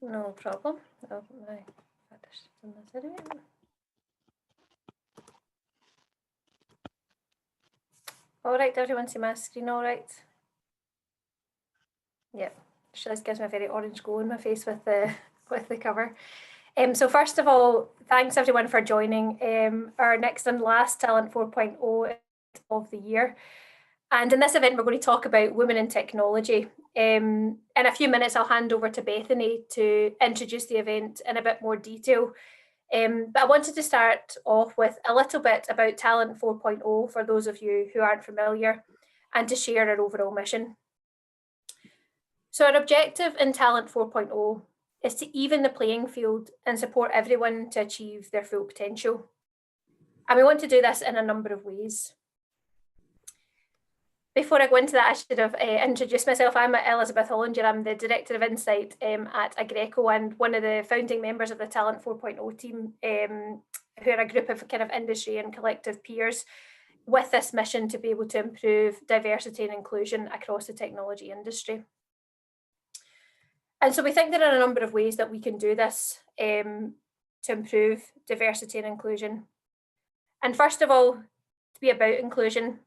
No problem. Oh, my. All right, everyone see my screen all right? Yep. This gives me a very orange glow in my face with the cover. So first of all, thanks everyone for joining our next and last Talent 4.0 of the year. And in this event, we're going to talk about women in technology. In a few minutes, I'll hand over to Bethany to introduce the event in a bit more detail. But I wanted to start off with a little bit about Talent 4.0 for those of you who aren't familiar, and to share our overall mission. So our objective in Talent 4.0 is to even the playing field and support everyone to achieve their full potential. And we want to do this in a number of ways. Before I go into that, I should have introduced myself. I'm Elizabeth Hollander. I'm the Director of Insight at Agreco and one of the founding members of the Talent 4.0 team, who are a group of kind of industry and collective peers with this mission to be able to improve diversity and inclusion across the technology industry. And so we think there are a number of ways that we can do this to improve diversity and inclusion. And first of all, to be about inclusion.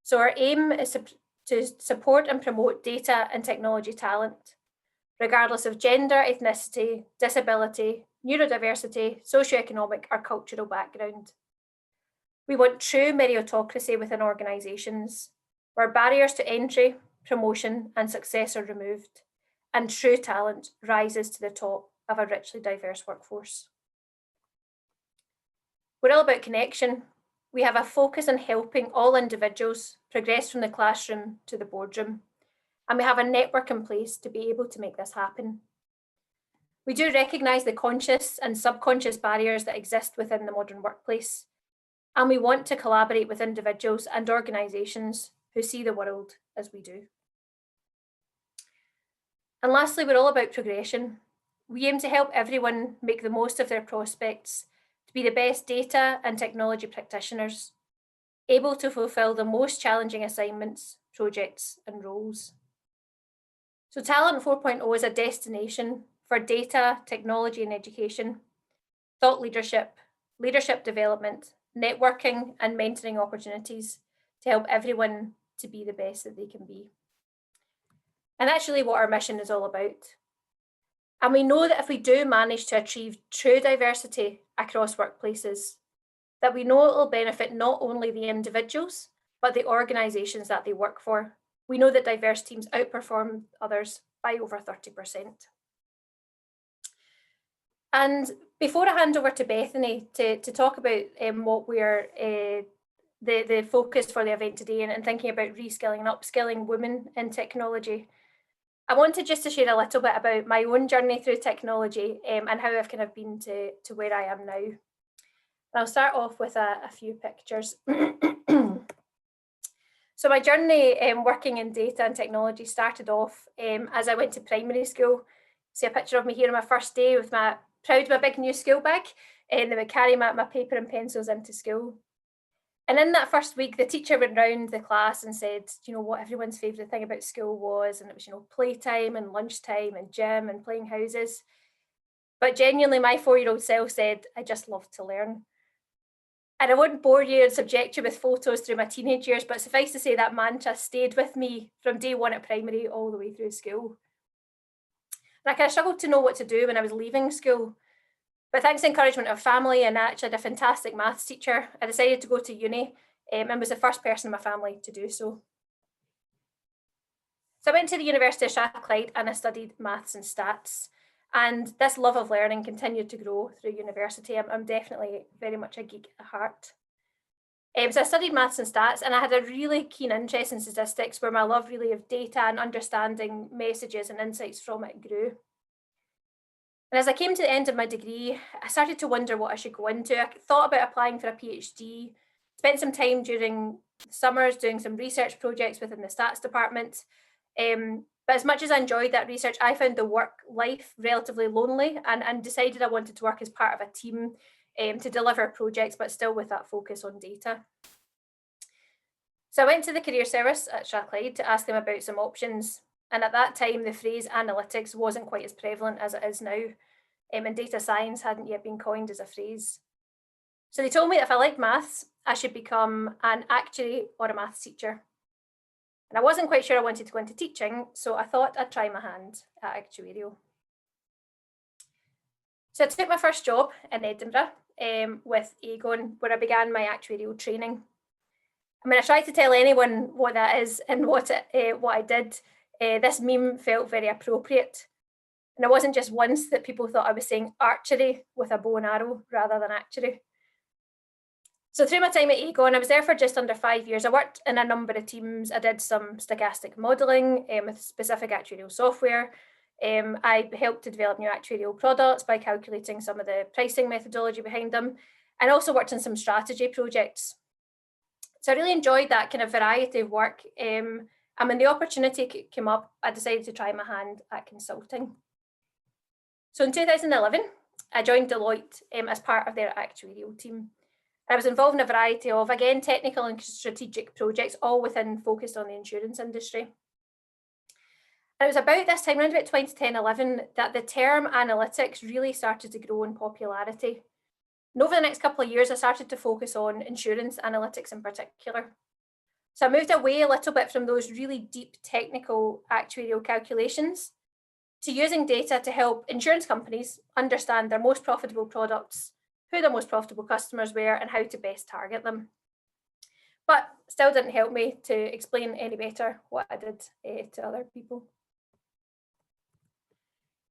So our aim is to support and promote data and technology talent, regardless of gender, ethnicity, disability, neurodiversity, socioeconomic or cultural background. We want true meritocracy within organisations, where barriers to entry, promotion and success are removed, and true talent rises to the top of a richly diverse workforce. We're all about connection. We have a focus on helping all individuals progress from the classroom to the boardroom, and we have a network in place to be able to make this happen. We do recognise the conscious and subconscious barriers that exist within the modern workplace, and we want to collaborate with individuals and organisations who see the world as we do. And lastly, we're all about progression. We aim to help everyone make the most of their prospects to be the best data and technology practitioners, able to fulfil the most challenging assignments, projects, and roles. So Talent 4.0 is a destination for data, technology and education, thought leadership, leadership development, networking and mentoring opportunities to help everyone to be the best that they can be. And that's really what our mission is all about. And we know that if we do manage to achieve true diversity across workplaces, that we know it will benefit not only the individuals, but the organisations that they work for. We know that diverse teams outperform others by over 30%. And before I hand over to Bethany to talk about what we're the focus for the event today and thinking about reskilling and upskilling women in technology, I wanted just to share a little bit about my own journey through technology and how I've kind of been to where I am now. And I'll start off with a few pictures. So my journey working in data and technology started off as I went to primary school. See a picture of me here on my first day with my big new school bag, and then would carry my paper and pencils into school. And in that first week, the teacher went round the class and said, you know, what everyone's favourite thing about school was, and it was, you know, playtime and lunchtime and gym and playing houses. But genuinely, my 4-year-old self said, I just love to learn. And I won't bore you and subject you with photos through my teenage years, but suffice to say that mantra stayed with me from day one at primary all the way through school. And I kind of struggled to know what to do when I was leaving school. But thanks to the encouragement of family and actually had a fantastic maths teacher, I decided to go to uni and was the first person in my family to do so. So I went to the University of Strathclyde and I studied maths and stats. And this love of learning continued to grow through university. I'm definitely very much a geek at heart. So I studied maths and stats, and I had a really keen interest in statistics where my love really of data and understanding messages and insights from it grew. And as I came to the end of my degree, I started to wonder what I should go into. I thought about applying for a PhD, spent some time during the summers doing some research projects within the stats department. But as much as I enjoyed that research, I found the work life relatively lonely and decided I wanted to work as part of a team to deliver projects, but still with that focus on data. So I went to the career service at Strathclyde to ask them about some options. And at that time, the phrase analytics wasn't quite as prevalent as it is now. And data science hadn't yet been coined as a phrase. So they told me that if I liked maths, I should become an actuary or a maths teacher. And I wasn't quite sure I wanted to go into teaching, so I thought I'd try my hand at actuarial. So I took my first job in Edinburgh with Aegon, where I began my actuarial training. I mean, I tried to tell anyone what that is and what I did. This meme felt very appropriate. And it wasn't just once that people thought I was saying archery with a bow and arrow rather than actuary. So through my time at Aegon, I was there for just under 5 years. I worked in a number of teams. I did some stochastic modelling with specific actuarial software. I helped to develop new actuarial products by calculating some of the pricing methodology behind them, and also worked on some strategy projects. So I really enjoyed that kind of variety of work. And when the opportunity came up, I decided to try my hand at consulting. So in 2011, I joined Deloitte as part of their actuarial team. I was involved in a variety of, again, technical and strategic projects, all focused on the insurance industry. And it was about this time, around about 2010-11, that the term analytics really started to grow in popularity. And over the next couple of years, I started to focus on insurance analytics in particular. So I moved away a little bit from those really deep technical actuarial calculations to using data to help insurance companies understand their most profitable products, who their most profitable customers were, and how to best target them. But still didn't help me to explain any better what I did to other people.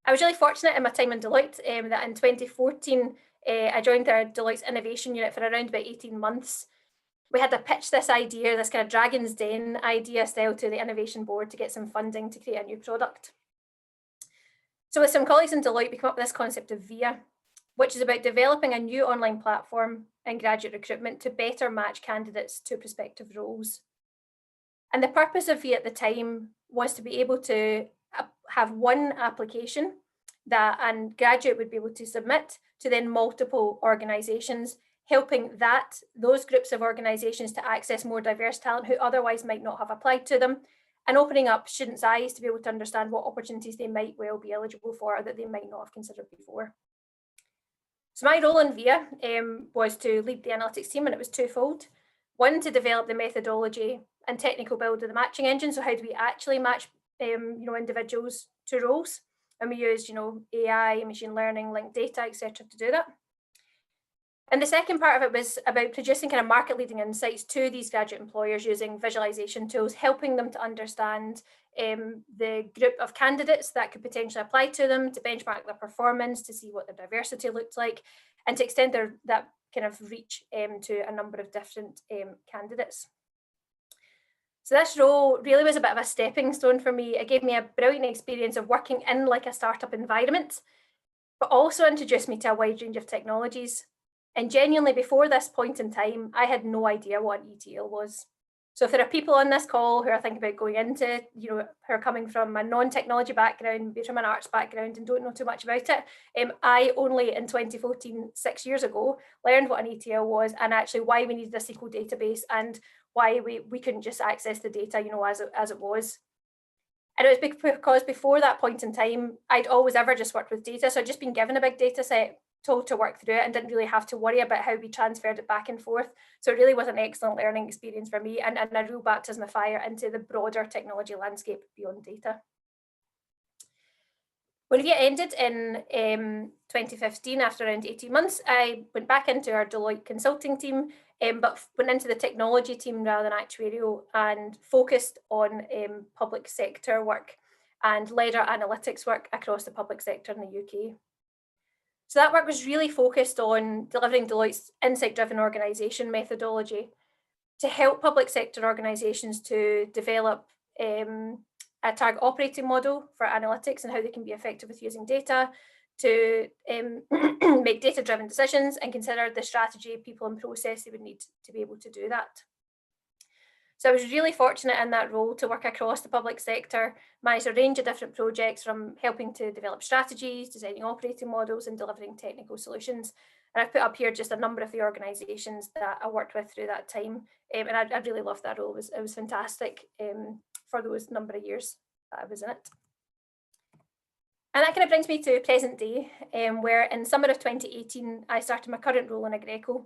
I was really fortunate in my time in Deloitte that in 2014, I joined their Deloitte's innovation unit for around about 18 months. We had to pitch this idea, this kind of Dragon's Den idea style, to the innovation board to get some funding to create a new product. So with some colleagues in Deloitte, we came up with this concept of VIA, which is about developing a new online platform in graduate recruitment to better match candidates to prospective roles. And the purpose of VIA at the time was to be able to have one application that a graduate would be able to submit to then multiple organisations, helping those groups of organisations to access more diverse talent who otherwise might not have applied to them, and opening up students' eyes to be able to understand what opportunities they might well be eligible for or that they might not have considered before. So my role in VIA was to lead the analytics team, and it was twofold. One, to develop the methodology and technical build of the matching engine. So how do we actually match individuals to roles? And we used AI, machine learning, linked data, etc. to do that. And the second part of it was about producing kind of market-leading insights to these graduate employers using visualization tools, helping them to understand the group of candidates that could potentially apply to them, to benchmark their performance, to see what their diversity looked like, and to extend that kind of reach to a number of different candidates. So this role really was a bit of a stepping stone for me. It gave me a brilliant experience of working in like a startup environment, but also introduced me to a wide range of technologies. And genuinely, before this point in time, I had no idea what an ETL was. So if there are people on this call who are thinking about going into, who are coming from a non-technology background, maybe from an arts background and don't know too much about it, I only in 2014, 6 years ago, learned what an ETL was and actually why we needed a SQL database and why we couldn't just access the data, as it was. And it was because before that point in time, I'd always ever just worked with data. So I'd just been given a big data set, told to work through it, and didn't really have to worry about how we transferred it back and forth. So it really was an excellent learning experience for me and a real baptism of fire into the broader technology landscape beyond data. When VIA ended in 2015, after around 18 months, I went back into our Deloitte consulting team, but went into the technology team rather than actuarial, and focused on public sector work and led our analytics work across the public sector in the UK. So that work was really focused on delivering Deloitte's insight-driven organisation methodology to help public sector organisations to develop a target operating model for analytics and how they can be effective with using data, to make data-driven decisions and consider the strategy, people and process they would need to be able to do that. So I was really fortunate in that role to work across the public sector, manage a range of different projects, from helping to develop strategies, designing operating models and delivering technical solutions. And I've put up here just a number of the organisations that I worked with through that time. And I really loved that role. It was fantastic for those number of years. that I was in it. And that kind of brings me to present day, where in summer of 2018, I started my current role in Agreco.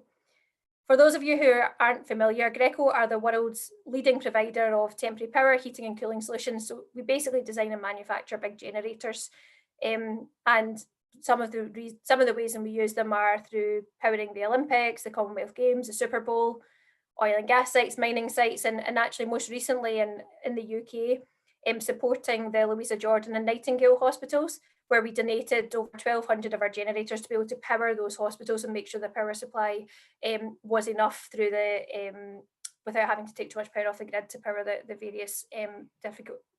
For those of you who aren't familiar, Agreco are the world's leading provider of temporary power, heating and cooling solutions. So we basically design and manufacture big generators. And some of the ways we use them are through powering the Olympics, the Commonwealth Games, the Super Bowl, oil and gas sites, mining sites, and actually most recently in the UK, supporting the Louisa Jordan and Nightingale hospitals, where we donated over 1,200 of our generators to be able to power those hospitals and make sure the power supply was enough through without having to take too much power off the grid to power the various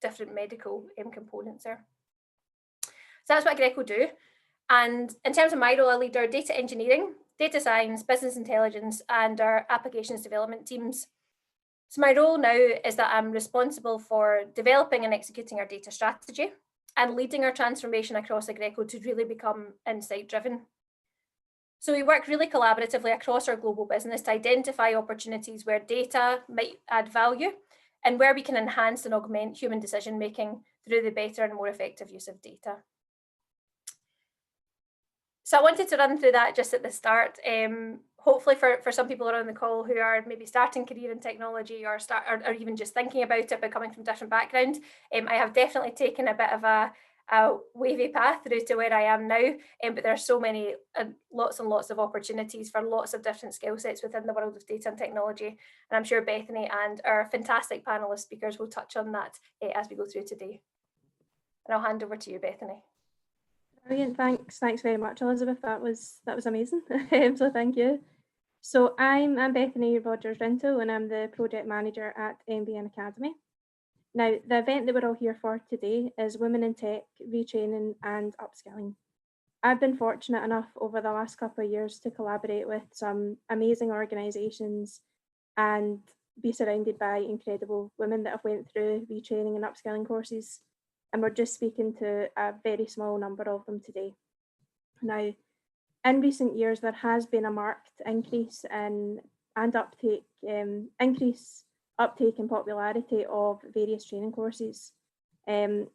different medical components there. So that's what Agreco do. And in terms of my role, I lead our data engineering, data science, business intelligence, and our applications development teams. So my role now is that I'm responsible for developing and executing our data strategy and leading our transformation across Agreco to really become insight-driven. So we work really collaboratively across our global business to identify opportunities where data might add value and where we can enhance and augment human decision-making through the better and more effective use of data. So I wanted to run through that just at the start. Hopefully for some people around the call who are maybe starting career in technology or even just thinking about it but coming from different background, I have definitely taken a bit of a wavy path through to where I am now, but there are so many, lots and lots of opportunities for lots of different skill sets within the world of data and technology. And I'm sure Bethany and our fantastic panelist speakers will touch on that as we go through today. And I'll hand over to you, Bethany. Brilliant, thanks very much, Elizabeth. That was amazing. So thank you. So I'm Bethany Rogers and I'm the project manager at MBN Academy. Now, the event that we're all here for today is Women in Tech, Retraining and Upskilling. I've been fortunate enough over the last couple of years to collaborate with some amazing organisations and be surrounded by incredible women that have went through retraining and upskilling courses. And we're just speaking to a very small number of them today. Now, in recent years, there has been a marked increase in uptake and popularity of various training courses. A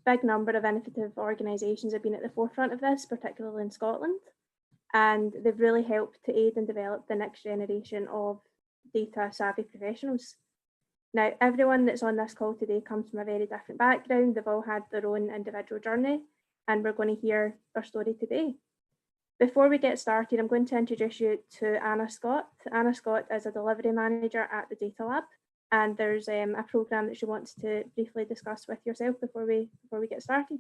big number of innovative organisations have been at the forefront of this, particularly in Scotland, and they've really helped to aid and develop the next generation of data savvy professionals. Now, everyone that's on this call today comes from a very different background. They've all had their own individual journey, and we're going to hear their story today. Before we get started, I'm going to introduce you to Anna Scott. Anna Scott is a delivery manager at the Data Lab, and there's a programme that she wants to briefly discuss with yourself before we get started.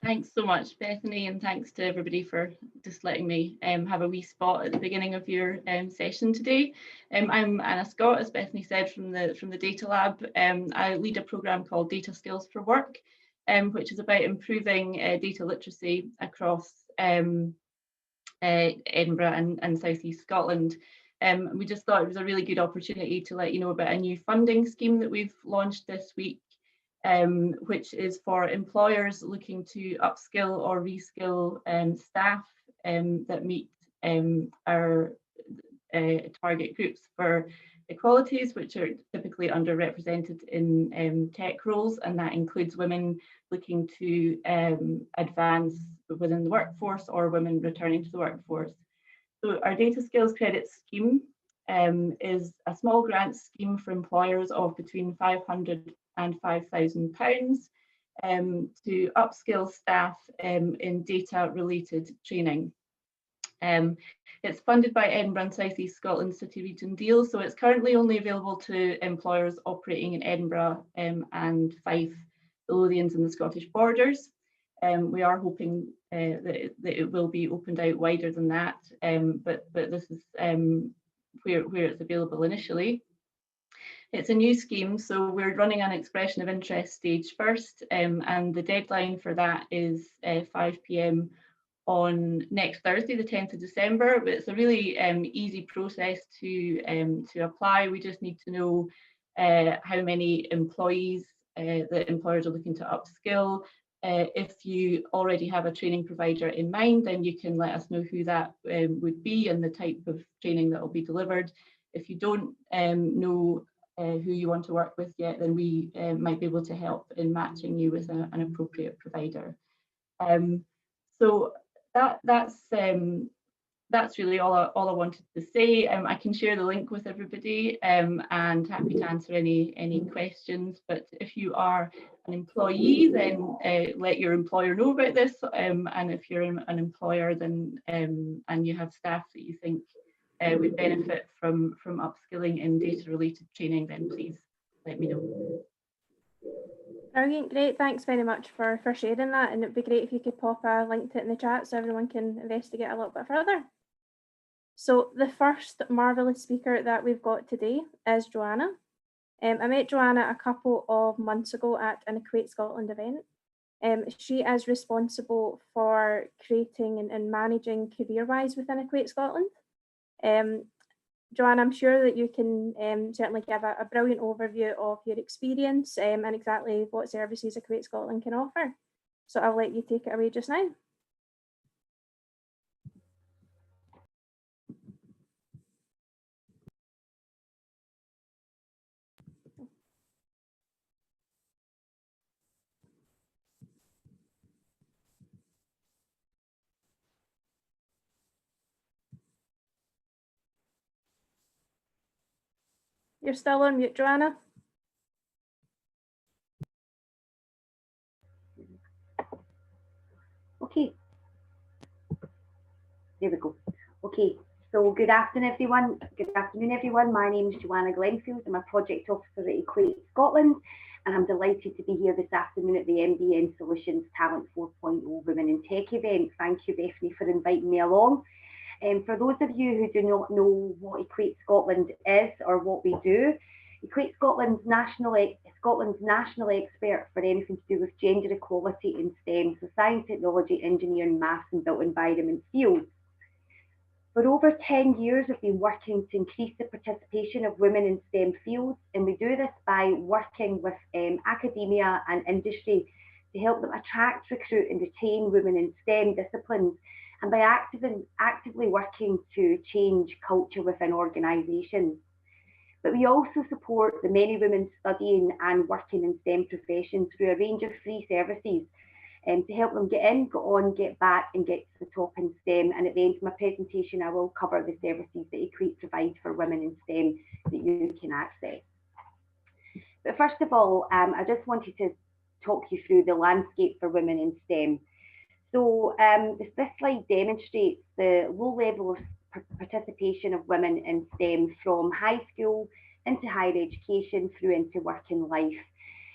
Thanks so much, Bethany, and thanks to everybody for just letting me have a wee spot at the beginning of your session today. I'm Anna Scott, as Bethany said, from the Data Lab. I lead a programme called Data Skills for Work, which is about improving data literacy across Edinburgh and South East Scotland. We just thought it was a really good opportunity to let you know about a new funding scheme that we've launched this week, which is for employers looking to upskill or reskill staff that meet our target groups for equalities, which are typically underrepresented in tech roles, and that includes women looking to advance within the workforce or women returning to the workforce. So our Data Skills Credit Scheme is a small grant scheme for employers of between £500 and £5,000 to upskill staff in data-related training. It's funded by Edinburgh and South East Scotland City Region Deal, so it's currently only available to employers operating in Edinburgh and Fife, the Lothians and the Scottish borders. We are hoping that it will be opened out wider than that, but this is where it's available initially. It's a new scheme, so we're running an expression of interest stage first, and the deadline for that is 5 p.m. on next Thursday, the 10th of December. But it's a really easy process to apply. We just need to know how many employees that employers are looking to upskill. If you already have a training provider in mind, then you can let us know who that would be and the type of training that will be delivered. If you don't know who you want to work with yet, then we might be able to help in matching you with an appropriate provider. So that's really all I wanted to say. I can share the link with everybody and happy to answer any questions. But if you are an employee, then let your employer know about this. And if you're an employer, then and you have staff that you think would benefit from upskilling in data-related training, then please let me know. Brilliant, great. Thanks very much for sharing that. And it'd be great if you could pop a link to it in the chat so everyone can investigate a little bit further. So the first marvellous speaker that we've got today is Joanna. I met Joanna a couple of months ago at an Equate Scotland event. She is responsible for creating and managing CareerWise within Equate Scotland. Joanna, I'm sure that you can certainly give a brilliant overview of your experience and exactly what services Equate Scotland can offer. So I'll let you take it away just now. You're still on mute, Joanna. Okay, there we go. Okay, so good afternoon, everyone. My name is Joanna Glenfield. I'm a project officer at Equate Scotland, and I'm delighted to be here this afternoon at the MBN Solutions Talent4Point0 Women in Tech event. Thank you, Bethany, for inviting me along. For those of you who do not know what Equate Scotland is or what we do, Equate Scotland's national expert for anything to do with gender equality in STEM, so science, technology, engineering, maths and built environment fields. For over 10 years, we've been working to increase the participation of women in STEM fields, and we do this by working with academia and industry to help them attract, recruit and retain women in STEM disciplines, and by actively working to change culture within organisations. But we also support the many women studying and working in STEM professions through a range of free services to help them get in, get on, get back and get to the top in STEM. And at the end of my presentation, I will cover the services that Equate provides for women in STEM that you can access. But first of all, I just wanted to talk you through the landscape for women in STEM. So this slide demonstrates the low level of participation of women in STEM from high school into higher education through into working life.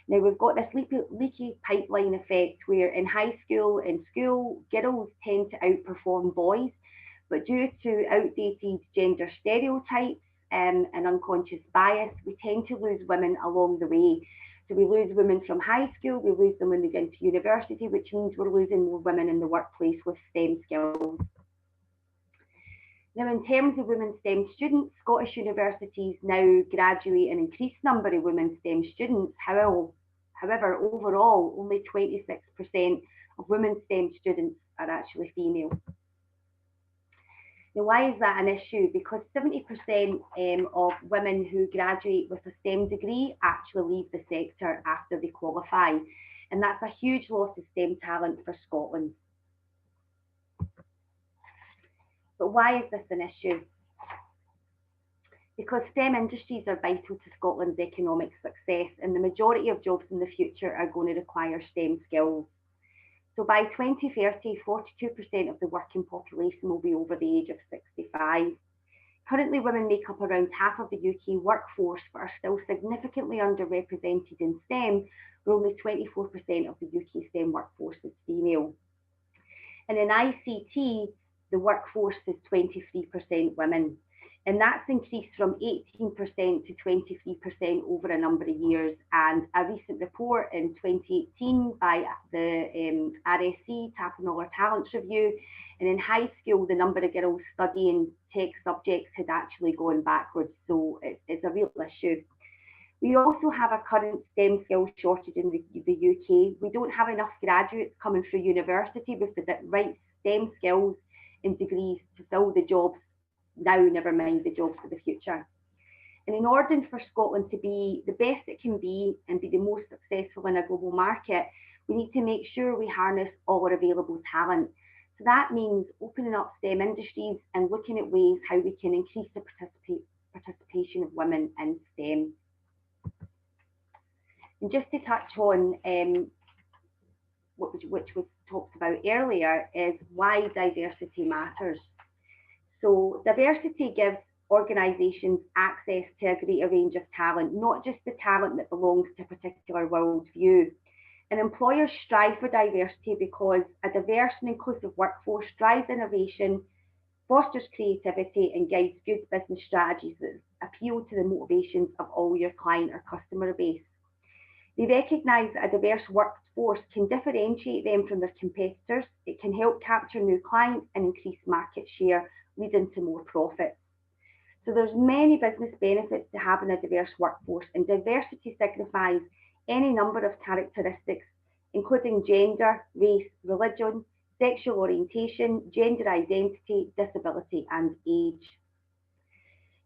Now we've got this leaky pipeline effect where in high school, in school, girls tend to outperform boys, but due to outdated gender stereotypes and unconscious bias, we tend to lose women along the way. So we lose women from high school, we lose them when they get into university, which means we're losing more women in the workplace with STEM skills. Now, in terms of women STEM students, Scottish universities now graduate an increased number of women STEM students. However, overall, only 26% of women STEM students are actually female. Now, why is that an issue? Because 70% of women who graduate with a STEM degree actually leave the sector after they qualify. And that's a huge loss of STEM talent for Scotland. But why is this an issue? Because STEM industries are vital to Scotland's economic success, and the majority of jobs in the future are going to require STEM skills. So by 2030, 42% of the working population will be over the age of 65. Currently, women make up around half of the UK workforce, but are still significantly underrepresented in STEM, where only 24% of the UK STEM workforce is female. And in ICT, the workforce is 23% women, and that's increased from 18% to 23% over a number of years. And a recent report in 2018 by the RSC, tapping all our talents review, and in high school, the number of girls studying tech subjects had actually gone backwards, so it's a real issue. We also have a current STEM skills shortage in the UK. We don't have enough graduates coming through university with the right STEM skills and degrees to fill the jobs now, never mind the jobs for the future. And in order for Scotland to be the best it can be and be the most successful in a global market, we need to make sure we harness all our available talent. So that means opening up STEM industries and looking at ways how we can increase the participation of women in STEM. And just to touch on which was talked about earlier, is why diversity matters. So diversity gives organisations access to a greater range of talent, not just the talent that belongs to a particular worldview. And employers strive for diversity because a diverse and inclusive workforce drives innovation, fosters creativity, and guides good business strategies that appeal to the motivations of all your client or customer base. They recognise that a diverse workforce can differentiate them from their competitors. It can help capture new clients and increase market share, leading to more profits. So there's many business benefits to having a diverse workforce, and diversity signifies any number of characteristics, including gender, race, religion, sexual orientation, gender identity, disability, and age.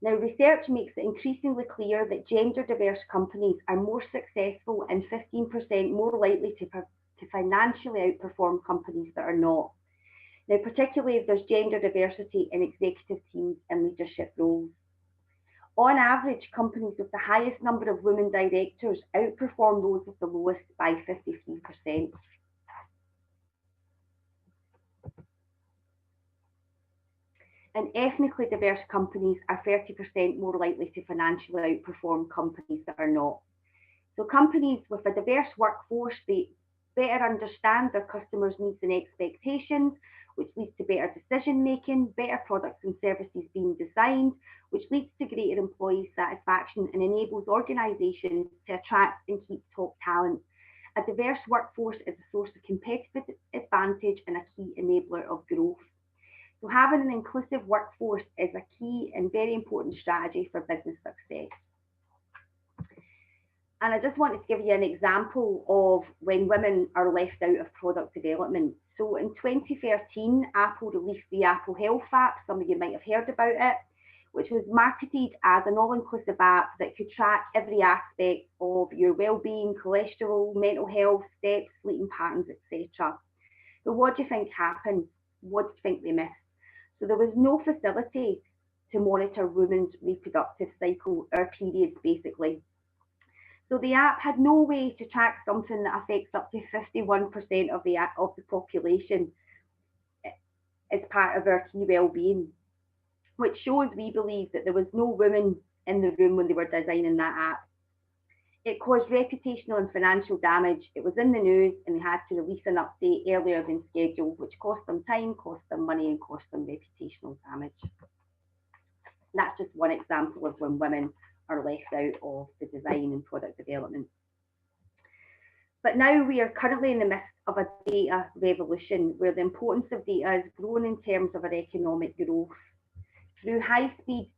Now, research makes it increasingly clear that gender diverse companies are more successful and 15% more likely to financially outperform companies that are not. Now, particularly if there's gender diversity in executive teams and leadership roles. On average, companies with the highest number of women directors outperform those with the lowest by 53%. And ethnically diverse companies are 30% more likely to financially outperform companies that are not. So companies with a diverse workforce, they better understand their customers' needs and expectations, which leads to better decision making, better products and services being designed, which leads to greater employee satisfaction and enables organisations to attract and keep top talent. A diverse workforce is a source of competitive advantage and a key enabler of growth. So having an inclusive workforce is a key and very important strategy for business success. And I just wanted to give you an example of when women are left out of product development. So in 2013, Apple released the Apple Health app. Some of you might have heard about it, which was marketed as an all-inclusive app that could track every aspect of your well-being, cholesterol, mental health, steps, sleeping patterns, etc. But what do you think happened? What do you think they missed? So there was no facility to monitor women's reproductive cycle or periods, basically. So the app had no way to track something that affects up to 51% of the population as part of our key well-being, which shows, we believe, that there was no women in the room when they were designing that app. It caused reputational and financial damage. It was in the news and they had to release an update earlier than scheduled, which cost them time, cost them money, and cost them reputational damage. That's just one example of when women are left out of the design and product development. But now we are currently in the midst of a data revolution where the importance of data has grown in terms of our economic growth. Through high-speed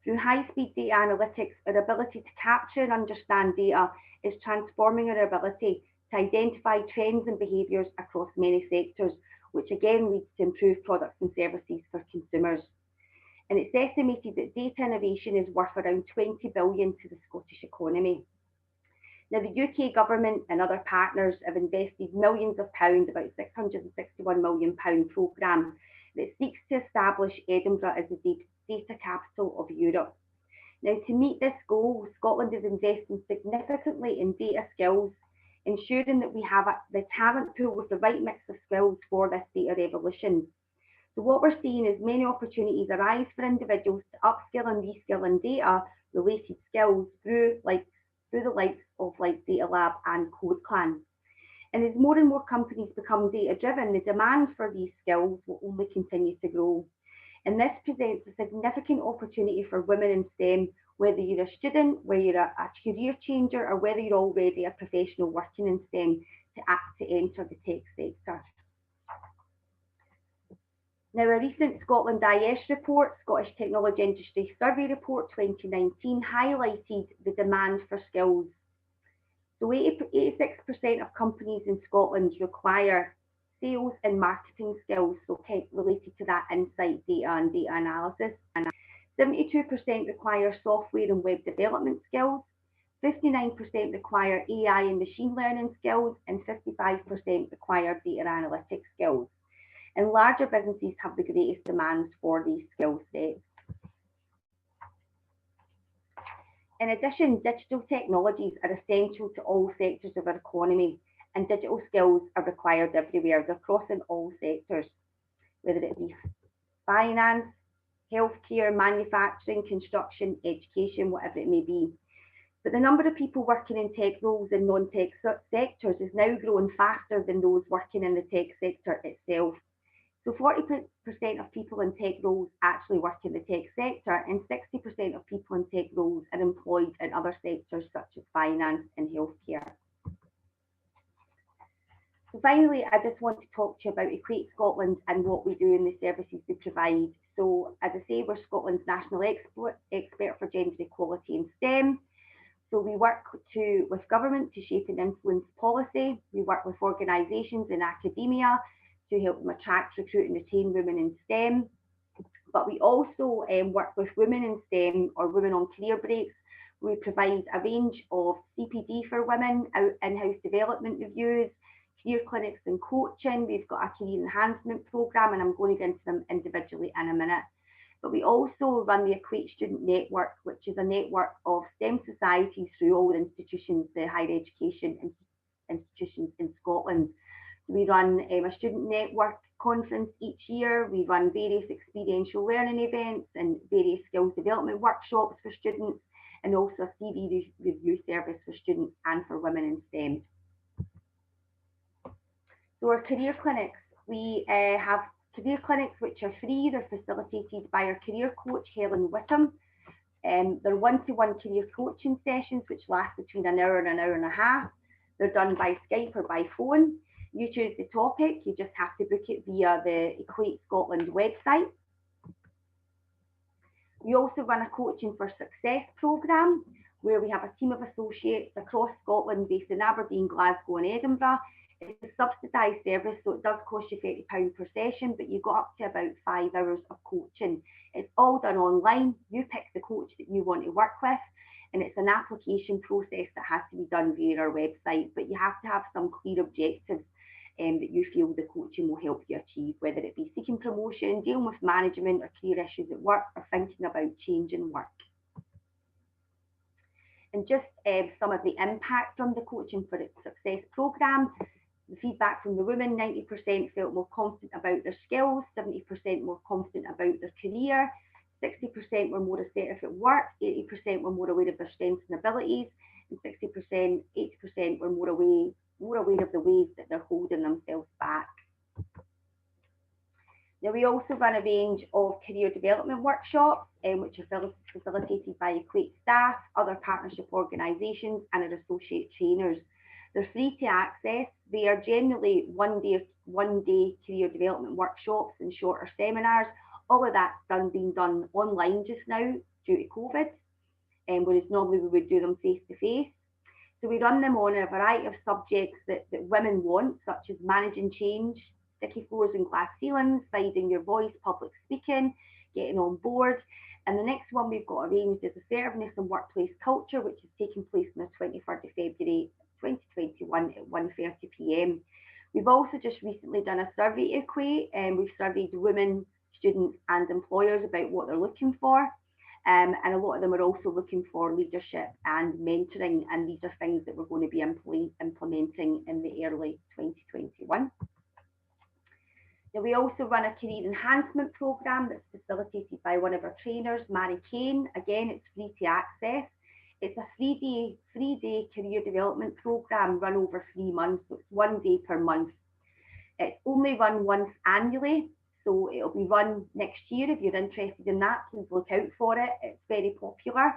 data analytics, our ability to capture and understand data is transforming our ability to identify trends and behaviours across many sectors, which again leads to improved products and services for consumers. And it's estimated that data innovation is worth around 20 billion to the Scottish economy. Now, the UK government and other partners have invested millions of pounds, about £661 million programme that seeks to establish Edinburgh as the data capital of Europe. Now, to meet this goal, Scotland is investing significantly in data skills, ensuring that we have the talent pool with the right mix of skills for this data revolution. So what we're seeing is many opportunities arise for individuals to upskill and reskill in data-related skills through the likes of Data Lab and Code Clan. And as more and more companies become data-driven, the demand for these skills will only continue to grow. And this presents a significant opportunity for women in STEM, whether you're a student, whether you're a career changer, or whether you're already a professional working in STEM, to enter the tech sector. Now, a recent Scotland IS report, Scottish Technology Industry Survey Report 2019, highlighted the demand for skills. So 86% of companies in Scotland require sales and marketing skills, so related to that insight data and data analysis. And 72% require software and web development skills, 59% require AI and machine learning skills, and 55% require data analytics skills. And larger businesses have the greatest demands for these skill sets. In addition, digital technologies are essential to all sectors of our economy, and digital skills are required everywhere. They're crossing all sectors, whether it be finance, healthcare, manufacturing, construction, education, whatever it may be. But the number of people working in tech roles in non-tech sectors is now growing faster than those working in the tech sector itself. So 40% of people in tech roles actually work in the tech sector, and 60% of people in tech roles are employed in other sectors such as finance and healthcare. So finally, I just want to talk to you about Equate Scotland and what we do and the services we provide. So as I say, we're Scotland's national expert for gender equality in STEM. So we work with government to shape and influence policy. We work with organisations in academia to help them attract, recruit and retain women in STEM. But we also work with women in STEM or women on career breaks. We provide a range of CPD for women, in-house development reviews, career clinics and coaching. We've got a career enhancement programme, and I'm going to get into them individually in a minute. But we also run the Equate Student Network, which is a network of STEM societies through all the institutions, the higher education institutions in Scotland. We run a student network conference each year. We run various experiential learning events and various skills development workshops for students, and also a CV review service for students and for women in STEM. So our career clinics, we have career clinics which are free. They're facilitated by our career coach, Helen Whittam. They're one-to-one career coaching sessions which last between an hour and a half. They're done by Skype or by phone. You choose the topic, you just have to book it via the Equate Scotland website. We also run a Coaching for Success programme where we have a team of associates across Scotland based in Aberdeen, Glasgow and Edinburgh. It's a subsidised service, so it does cost you £30 per session, but you got up to about 5 hours of coaching. It's all done online. You pick the coach that you want to work with, and it's an application process that has to be done via our website, but you have to have some clear objectives that you feel the coaching will help you achieve, whether it be seeking promotion, dealing with management or career issues at work, or thinking about changing work. And just some of the impact from the Coaching for Success programme. The feedback from the women, 90% felt more confident about their skills, 70% more confident about their career, 60% were more assertive at work, 80% were more aware of their strengths and abilities, and 80% were more aware of the ways that they're holding themselves back. Now, we also run a range of career development workshops, which are facilitated by Equate staff, other partnership organisations and our associate trainers. They're free to access. They are generally one day career development workshops and shorter seminars. All of that's being done online just now due to COVID, whereas normally we would do them face to face. So we run them on a variety of subjects that women want, such as managing change, sticky floors and glass ceilings, finding your voice, public speaking, getting on board. And the next one we've got arranged is assertiveness and workplace culture, which is taking place on the 23rd of February 2021 at 1:30 p.m. We've also just recently done a survey to Equate, and we've surveyed women, students and employers about what they're looking for. And a lot of them are also looking for leadership and mentoring, and these are things that we're going to be implementing in the early 2021. Now, we also run a career enhancement programme that's facilitated by one of our trainers, Mary Kane. Again, it's free to access. It's a three-day career development programme run over 3 months, so it's 1 day per month. It's only run once annually, so it'll be run next year. If you're interested in that, please look out for it. It's very popular.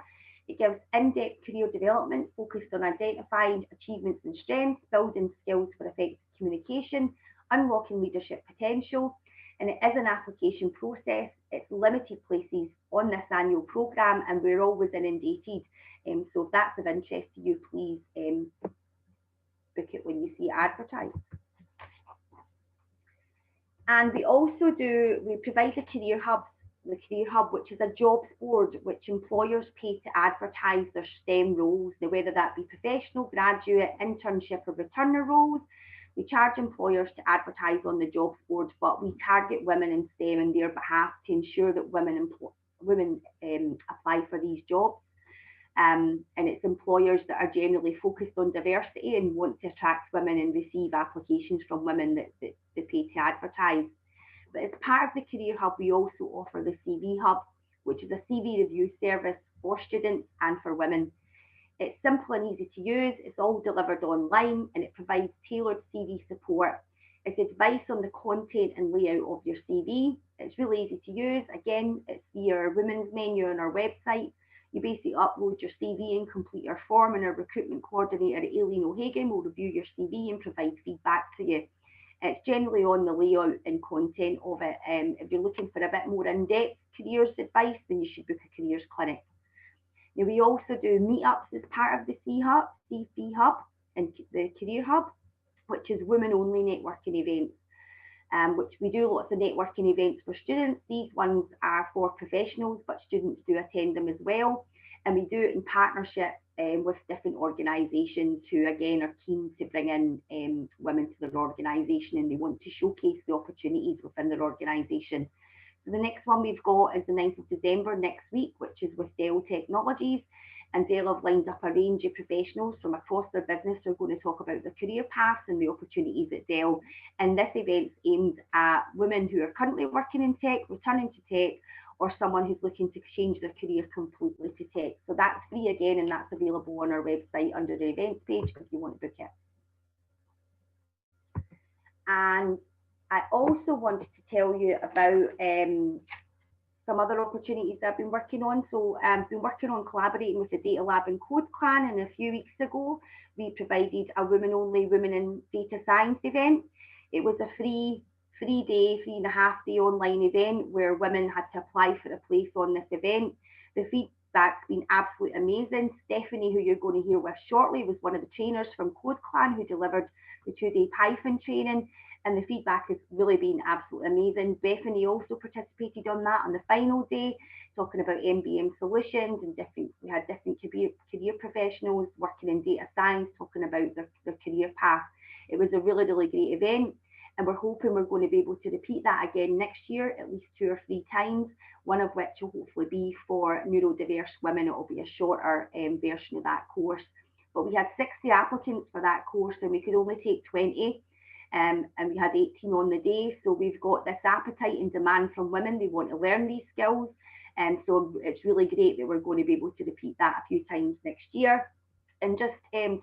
It gives in-depth career development focused on identifying achievements and strengths, building skills for effective communication, unlocking leadership potential, and it is an application process. It's limited places on this annual programme, and we're always inundated. So if that's of interest to you, please book it when you see it advertised. And we also provide the career hubs the Career Hub, which is a jobs board which employers pay to advertise their STEM roles. Now, whether that be professional, graduate, internship or returner roles, we charge employers to advertise on the jobs board, but we target women in STEM on their behalf to ensure that women apply for these jobs. And it's employers that are generally focused on diversity and want to attract women and receive applications from women that they pay to advertise. But as part of the Career Hub, we also offer the CV Hub, which is a CV review service for students and for women. It's simple and easy to use, it's all delivered online, and it provides tailored CV support. It's advice on the content and layout of your CV. It's really easy to use. Again, it's your women's menu on our website. You basically upload your CV and complete your form, and our recruitment coordinator, Aileen O'Hagan, will review your CV and provide feedback to you. It's generally on the layout and content of it. If you're looking for a bit more in-depth careers advice, then you should book a careers clinic. Now, we also do meetups as part of the CV Hub and the Career Hub, which is women-only networking events, which we do lots of networking events for students. These ones are for professionals, but students do attend them as well. And we do it in partnership with different organisations who, again, are keen to bring in women to their organisation, and they want to showcase the opportunities within their organisation. So the next one we've got is the 9th of December next week, which is with Dell Technologies. And Dell have lined up a range of professionals from across their business who are going to talk about their career paths and the opportunities at Dell. And this event's aimed at women who are currently working in tech, returning to tech, or someone who's looking to change their career completely to tech. So that's free again, and that's available on our website under the events page if you want to book it. And I also wanted to tell you about some other opportunities I've been working on. So I've been working on collaborating with the Data Lab and Code Clan, and a few weeks ago we provided a women-only Women in Data Science event. It was a three and a half day online event where women had to apply for a place on this event. The feedback's been absolutely amazing. Stephanie, who you're going to hear with shortly, was one of the trainers from Code Clan who delivered the 2-day Python training, and the feedback has really been absolutely amazing. Bethany also participated on that on the final day, talking about MBM solutions, and we had different career professionals working in data science talking about their career path. It was a really, really great event, and we're hoping we're going to be able to repeat that again next year, at least 2 or 3 times, one of which will hopefully be for neurodiverse women. It will be a shorter version of that course. But we had 60 applicants for that course, and we could only take 20. And we had 18 on the day. So we've got this appetite and demand from women. They want to learn these skills. And so it's really great that we're going to be able to repeat that a few times next year. And just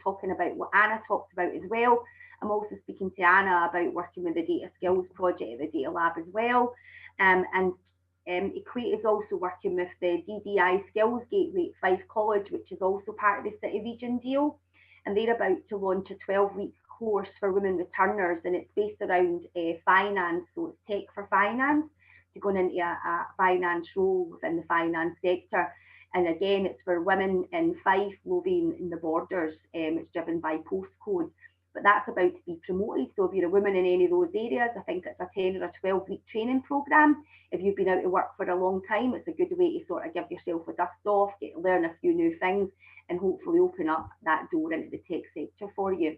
talking about what Anna talked about as well, I'm also speaking to Anna about working with the Data Skills Project at the Data Lab as well. Equate is also working with the DDI Skills Gateway at Fife College, which is also part of the City Region deal. And they're about to launch a 12-week course for women returners, and it's based around finance. So it's tech for finance, to going into a finance role within the finance sector. And again, it's for women in Fife, Lothian, in the borders. It's driven by postcode, but that's about to be promoted. So if you're a woman in any of those areas, I think it's a 10 or a 12-week training programme. If you've been out of work for a long time, it's a good way to sort of give yourself a dust off, learn a few new things, and hopefully open up that door into the tech sector for you.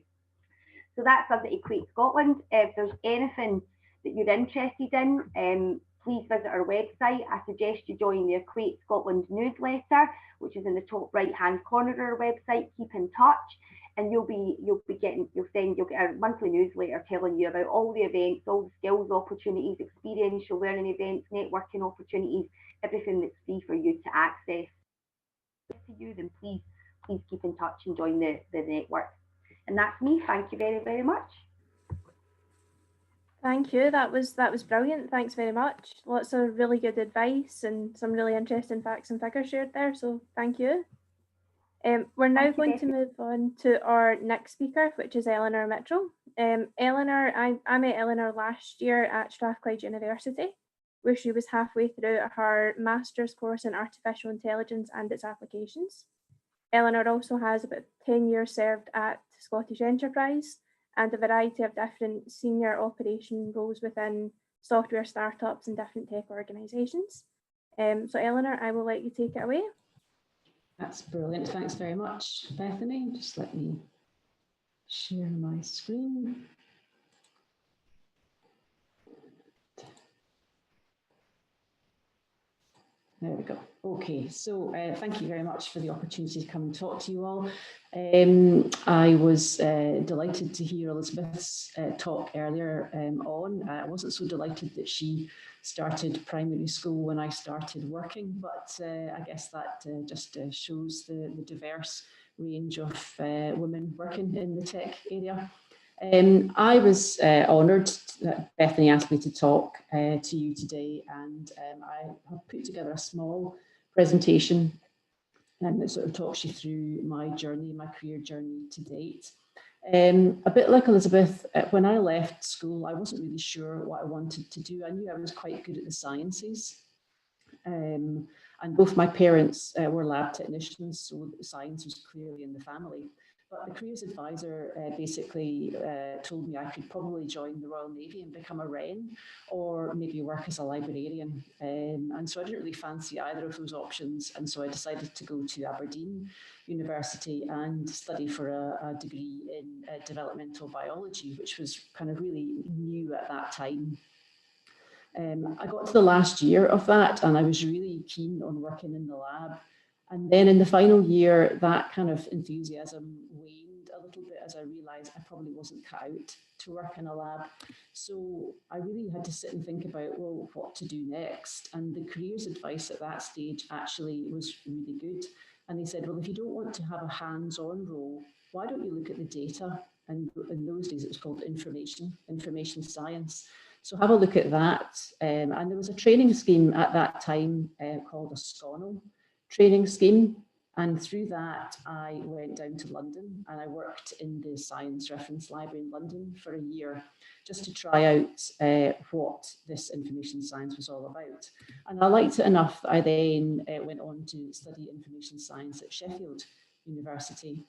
So that's us at Equate Scotland. If there's anything that you're interested in, please visit our website. I suggest you join the Equate Scotland newsletter, which is in the top right-hand corner of our website. Keep in touch, and you'll get a monthly newsletter telling you about all the events, all the skills opportunities, experiential learning events, networking opportunities, everything that's free for you to access. To you, then please keep in touch and join the network. And that's me. Thank you very, very much. Thank you. That was brilliant. Thanks very much. Lots of really good advice and some really interesting facts and figures shared there. So thank you. We're now going to move on to our next speaker, which is Eleanor Mitchell. Eleanor, I met Eleanor last year at Strathclyde University, where she was halfway through her master's course in artificial intelligence and its applications. Eleanor also has about 10 years served at Scottish Enterprise and a variety of different senior operation roles within software startups and different tech organisations. So Eleanor, I will let you take it away. That's brilliant. Thanks very much, Bethany. Just let me share my screen. There we go. Okay, so thank you very much for the opportunity to come and talk to you all. I was delighted to hear Elizabeth's talk earlier on. I wasn't so delighted that she started primary school when I started working, but I guess that just shows the diverse range of women working in the tech area. I was honoured that Bethany asked me to talk to you today, and I have put together a small presentation that sort of talks you through my journey, my career journey to date. A bit like Elizabeth, when I left school, I wasn't really sure what I wanted to do. I knew I was quite good at the sciences. And both my parents were lab technicians, so science was clearly in the family. But the careers advisor basically told me I could probably join the Royal Navy and become a wren, or maybe work as a librarian. And so I didn't really fancy either of those options. And so I decided to go to Aberdeen University and study for a degree in developmental biology, which was kind of really new at that time. I got to the last year of that and I was really keen on working in the lab. And then in the final year, that kind of enthusiasm waned a little bit as I realised I probably wasn't cut out to work in a lab. So I really had to sit and think about, well, what to do next. And the careers advice at that stage actually was really good. And they said, well, if you don't want to have a hands-on role, why don't you look at the data? And in those days, it was called information science. So have a look at that. And there was a training scheme at that time called a SCONO training scheme. And through that, I went down to London and I worked in the Science Reference Library in London for a year, just to try out what this information science was all about. And I liked it enough that I then went on to study information science at Sheffield University.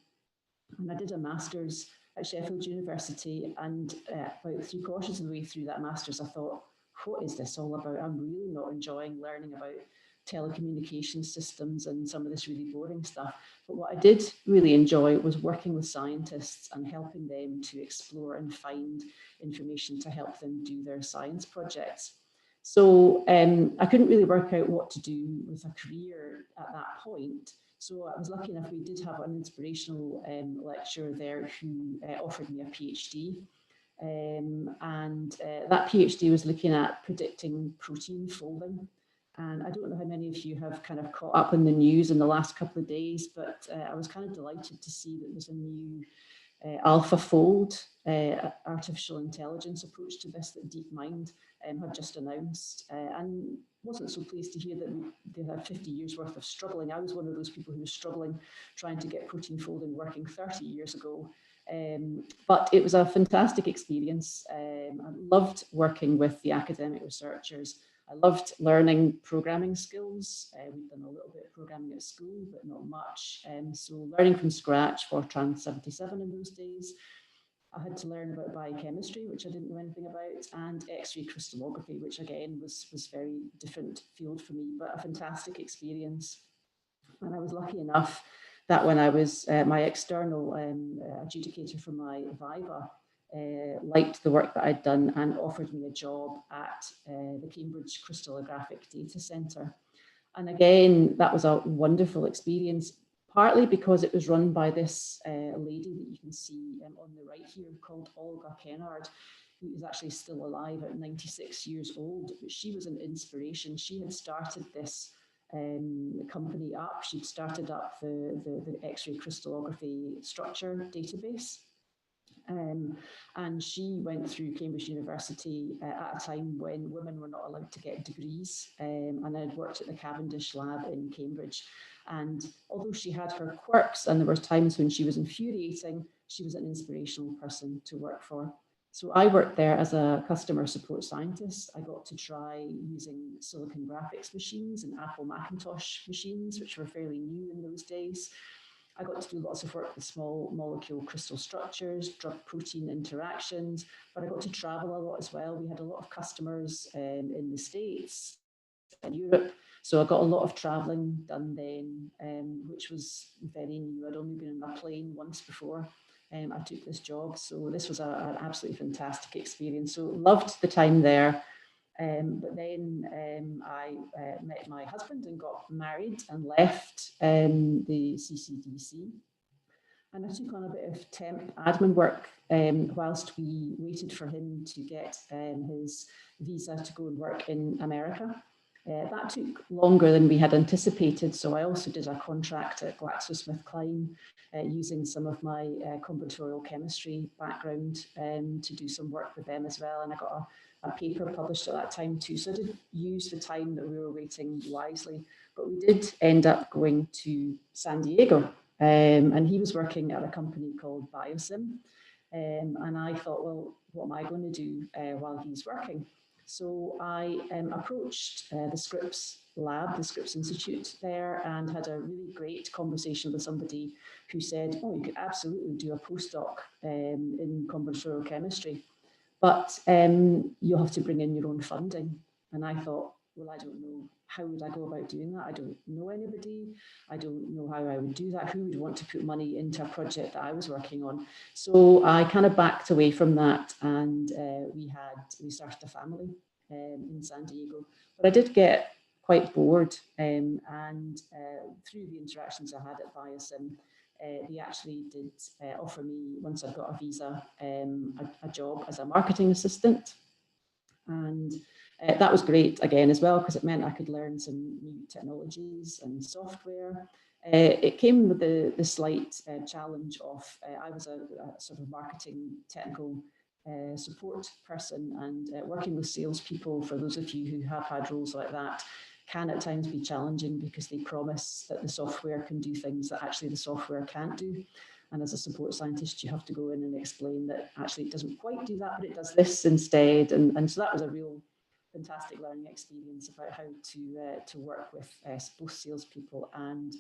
And I did a master's at Sheffield University, and about 3/4 of the way through that master's, I thought, what is this all about? I'm really not enjoying learning about telecommunication systems and some of this really boring stuff. But what I did really enjoy was working with scientists and helping them to explore and find information to help them do their science projects. So I couldn't really work out what to do with a career at that point. So I was lucky enough, we did have an inspirational lecturer there who offered me a PhD. That PhD was looking at predicting protein folding. And I don't know how many of you have kind of caught up in the news in the last couple of days, but I was kind of delighted to see that there's a new AlphaFold artificial intelligence approach to this that DeepMind have just announced, and wasn't so pleased to hear that they had 50 years worth of struggling. I was one of those people who was struggling trying to get protein folding working 30 years ago. But it was a fantastic experience. I loved working with the academic researchers. I loved learning programming skills. We'd done a little bit of programming at school, but not much. So learning from scratch for Trans 77 in those days. I had to learn about biochemistry, which I didn't know anything about, and X-ray crystallography, which again was very different field for me, but a fantastic experience. And I was lucky enough that when I was my external adjudicator for my Viva liked the work that I'd done and offered me a job at the Cambridge Crystallographic Data Centre. And again, that was a wonderful experience, partly because it was run by this lady that you can see on the right here called Olga Kennard, who is actually still alive at 96 years old. But she was an inspiration. She had started this company up. She'd started up the X-ray crystallography structure database. And she went through Cambridge University at a time when women were not allowed to get degrees, and I'd worked at the Cavendish lab in Cambridge. And although she had her quirks and there were times when she was infuriating, she was an inspirational person to work for. So I worked there as a customer support scientist. I got to try using silicon graphics machines and Apple Macintosh machines, which were fairly new in those days. I got to do lots of work with small molecule crystal structures, drug-protein interactions, but I got to travel a lot as well. We had a lot of customers in the States, in Europe. So I got a lot of travelling done then, which was very new. I'd only been on a plane once before I took this job. So this was an absolutely fantastic experience. So loved the time there. But then I met my husband and got married and left the CCDC. And I took on a bit of temp admin work whilst we waited for him to get his visa to go and work in America. That took longer than we had anticipated, so I also did a contract at GlaxoSmithKline using some of my combinatorial chemistry background to do some work with them as well, and I got a paper published at that time too, so I did use the time that we were waiting wisely, but we did end up going to San Diego, and he was working at a company called Biosim, and I thought, well, what am I going to do while he's working? So I approached the Scripps lab, the Scripps Institute there, and had a really great conversation with somebody who said, oh, you could absolutely do a postdoc in combinatorial chemistry, but you'll have to bring in your own funding. And I thought, well, I don't know, how would I go about doing that? I don't know anybody. I don't know how I would do that. Who would want to put money into a project that I was working on? So I kind of backed away from that, and we started a family in San Diego. But I did get quite bored, and through the interactions I had at Biosim, they actually did offer me, once I got a visa, a job as a marketing assistant. And that was great again as well, because it meant I could learn some new technologies and software. It came with the slight challenge of I was a sort of marketing technical support person, and working with salespeople, for those of you who have had roles like that, can at times be challenging because they promise that the software can do things that actually the software can't do. And as a support scientist, you have to go in and explain that actually it doesn't quite do that, but it does this instead. And so that was a real fantastic learning experience about how to work with both salespeople and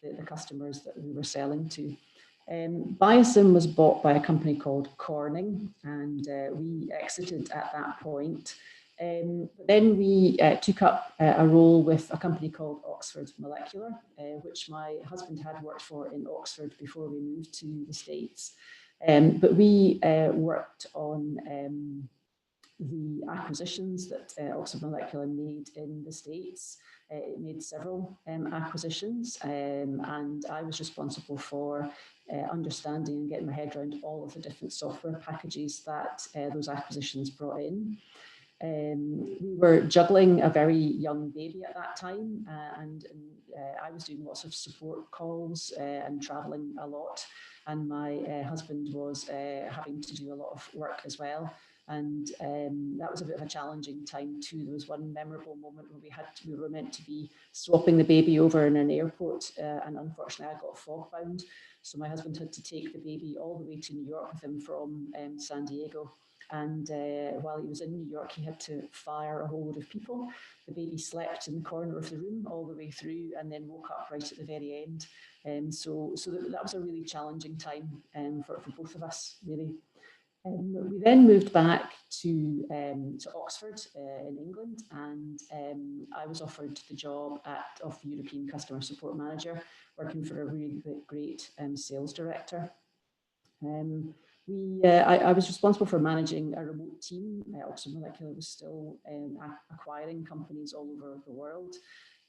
the customers that we were selling to. Biosim was bought by a company called Corning, and we exited at that point. Then we took up a role with a company called Oxford Molecular, which my husband had worked for in Oxford before we moved to the States. But we worked on the acquisitions that Oxford Molecular made in the States. It made several acquisitions, and I was responsible for understanding and getting my head around all of the different software packages that those acquisitions brought in. We were juggling a very young baby at that time, and I was doing lots of support calls and traveling a lot, and my husband was having to do a lot of work as well. And that was a bit of a challenging time too. There was one memorable moment where we were meant to be swapping the baby over in an airport, and unfortunately I got fog bound. So my husband had to take the baby all the way to New York with him from San Diego. And while he was in New York, he had to fire a whole load of people. The baby slept in the corner of the room all the way through, and then woke up right at the very end. So that was a really challenging time for both of us, really. We then moved back to Oxford in England, and I was offered the job of European Customer Support Manager, working for a really great sales director. I was responsible for managing a remote team. Oxford Molecular was still acquiring companies all over the world.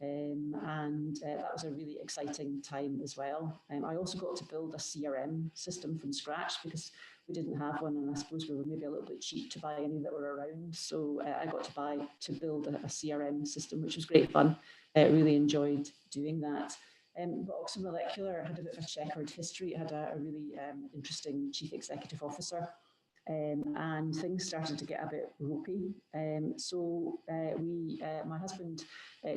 And that was a really exciting time as well. I also got to build a CRM system from scratch because we didn't have one, and I suppose we were maybe a little bit cheap to buy any that were around. So I got to build a CRM system, which was great fun. Really enjoyed doing that. But Oxford Molecular had a bit of a checkered history. It had a really interesting chief executive officer. And things started to get a bit ropey. So my husband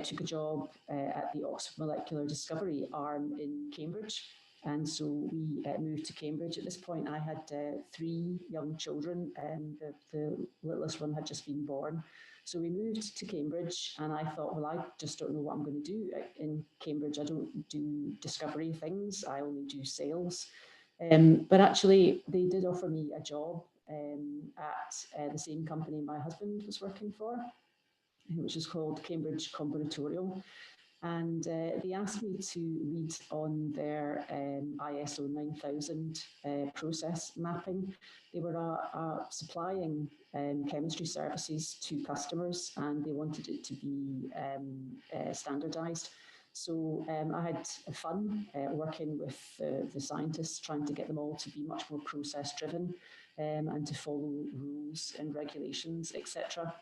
took a job at the Oxford Molecular Discovery arm in Cambridge. And so we moved to Cambridge. At this point, I had 3 young children, and the littlest one had just been born. So we moved to Cambridge, and I thought, well, I just don't know what I'm going to do in Cambridge. I don't do discovery things. I only do sales. But actually, they did offer me a job at the same company my husband was working for. which is called Cambridge Combinatorial. And they asked me to lead on their ISO 9000 process mapping. They were supplying chemistry services to customers, and they wanted it to be standardized. So I had fun working with the scientists, trying to get them all to be much more process driven and to follow rules and regulations, etc.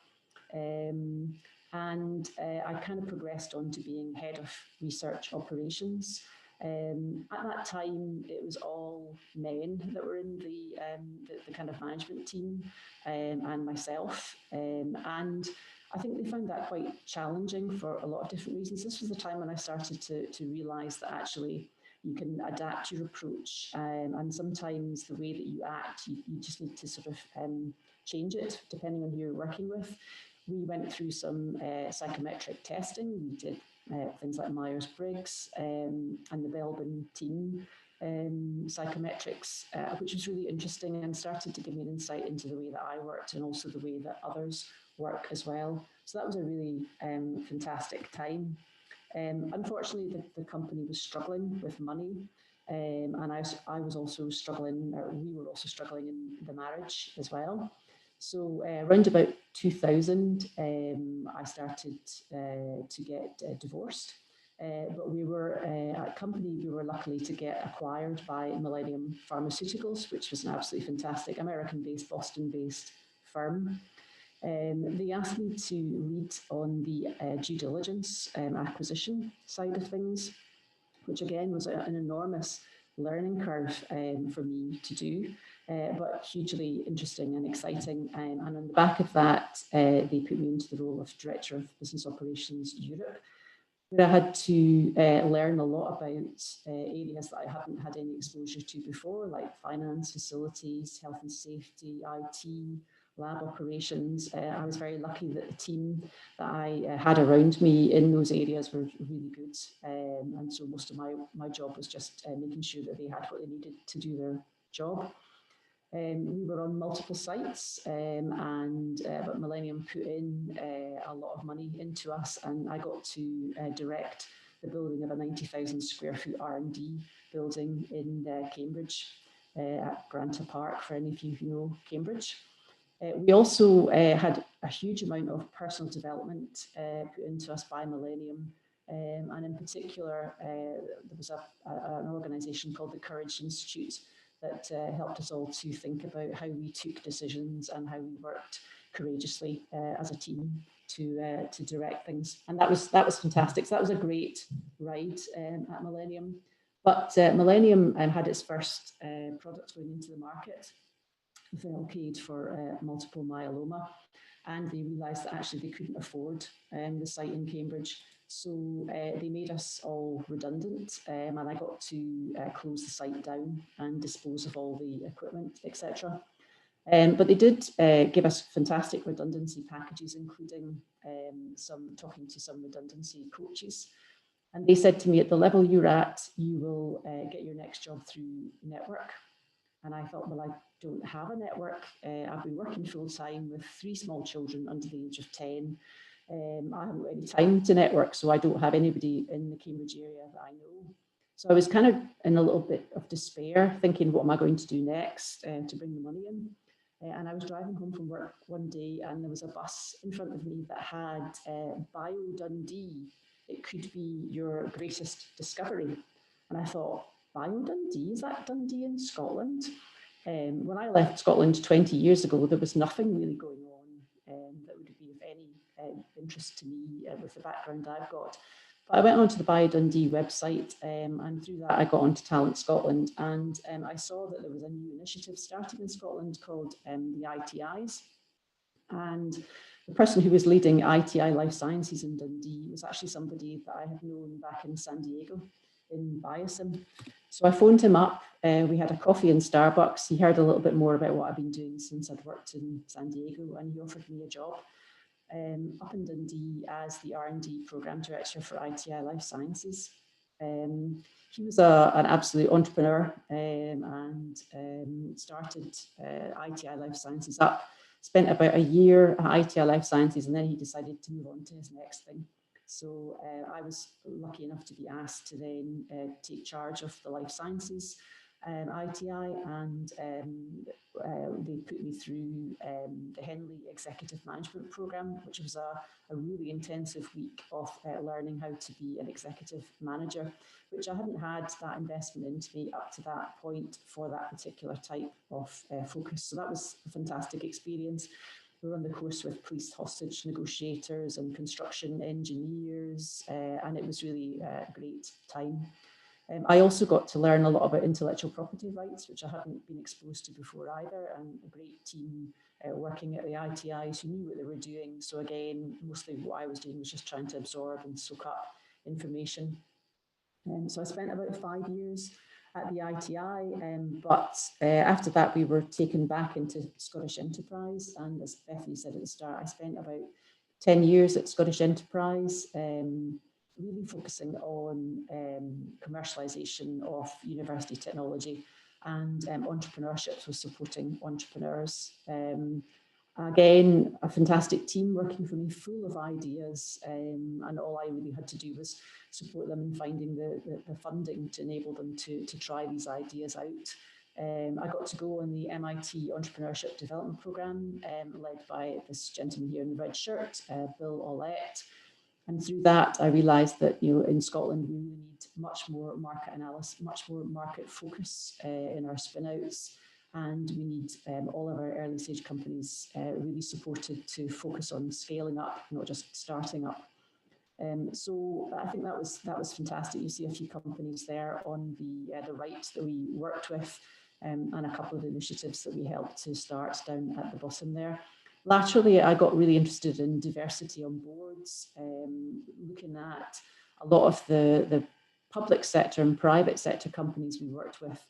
And I kind of progressed on to being head of research operations. At that time, it was all men that were in the kind of management team, and myself. And I think they found that quite challenging for a lot of different reasons. This was the time when I started to realise that actually you can adapt your approach, and sometimes the way that you act, you just need to sort of change it depending on who you're working with. We went through some psychometric testing. We did things like Myers-Briggs and the Belbin team psychometrics, which was really interesting and started to give me an insight into the way that I worked and also the way that others work as well. So that was a really fantastic time. Unfortunately, the company was struggling with money, and I was also struggling, or we were also struggling in the marriage as well. So around about 2000, I started to get divorced. But we were at a company, we were lucky to get acquired by Millennium Pharmaceuticals, which was an absolutely fantastic American-based, Boston-based firm. They asked me to lead on the due diligence acquisition side of things, which again was an enormous learning curve for me to do, but hugely interesting and exciting. And on the back of that, they put me into the role of Director of Business Operations Europe, where I had to learn a lot about areas that I hadn't had any exposure to before, like finance, facilities, health and safety, IT, lab operations. I was very lucky that the team that I had around me in those areas were really good. And so most of my job was just making sure that they had what they needed to do their job. We were on multiple sites, but Millennium put in a lot of money into us, and I got to direct the building of a 90,000 square foot R&D building in Cambridge at Granta Park, for any of you who know Cambridge. We also had a huge amount of personal development put into us by Millennium. And in particular, there was an organisation called the Courage Institute that helped us all to think about how we took decisions and how we worked courageously as a team to direct things. And that was fantastic. So that was a great ride at Millennium. But Millennium had its first product going into the market, Velcade for multiple myeloma, and they realised that actually they couldn't afford the site in Cambridge, so they made us all redundant, and I got to close the site down and dispose of all the equipment, etc. But they did give us fantastic redundancy packages, including talking to some redundancy coaches. And they said to me, at the level you're at, you will get your next job through network. And I thought, well, I don't have a network. I've been working full time with 3 small children under the age of 10. I haven't got any time to network, so I don't have anybody in the Cambridge area that I know. So I was kind of in a little bit of despair, thinking, what am I going to do next to bring the money in? And I was driving home from work one day, and there was a bus in front of me that had Bio Dundee. It could be your greatest discovery. And I thought, Bio Dundee, is that Dundee in Scotland? When I left Scotland 20 years ago, there was nothing really going on that would be of any interest to me with the background I've got. But I went onto the Bio Dundee website, and through that I got onto Talent Scotland, and I saw that there was a new initiative starting in Scotland called the ITIs. And the person who was leading ITI Life Sciences in Dundee was actually somebody that I had known back in San Diego in Biosim. So I phoned him up, we had a coffee in Starbucks. He heard a little bit more about what I've been doing since I'd worked in San Diego, and he offered me a job up in Dundee as the R&D Programme Director for ITI Life Sciences. He was an absolute entrepreneur and started ITI Life Sciences up spent about a year at ITI Life Sciences, and then he decided to move on to his next thing. So I was lucky enough to be asked to then take charge of the life sciences ITI, and they put me through the Henley Executive Management Programme, which was a really intensive week of learning how to be an executive manager, which I hadn't had that investment into me up to that point for that particular type of focus. So that was a fantastic experience. We were on the course with police hostage negotiators and construction engineers, and it was really a great time. I also got to learn a lot about intellectual property rights, which I hadn't been exposed to before either, and a great team working at the ITIs who knew what they were doing. So again, mostly what I was doing was just trying to absorb and soak up information. So I spent about 5 years at the ITI, but after that we were taken back into Scottish Enterprise, and as Bethany said at the start, I spent about 10 years at Scottish Enterprise, really focusing on commercialisation of university technology and entrepreneurship, so supporting entrepreneurs. Again, a fantastic team working for me, full of ideas, and all I really had to do was support them in finding the funding to enable them to try these ideas out. I got to go on the MIT Entrepreneurship Development Programme, led by this gentleman here in the red shirt, Bill Ollett. And through that, I realised that in Scotland we really need much more market analysis, much more market focus in our spin-outs. And we need all of our early stage companies really supported to focus on scaling up, not just starting up. So I think that was fantastic. You see a few companies there on the right that we worked with, and a couple of initiatives that we helped to start down at the bottom there. Laterally, I got really interested in diversity on boards, looking at a lot of the public sector and private sector companies we worked with,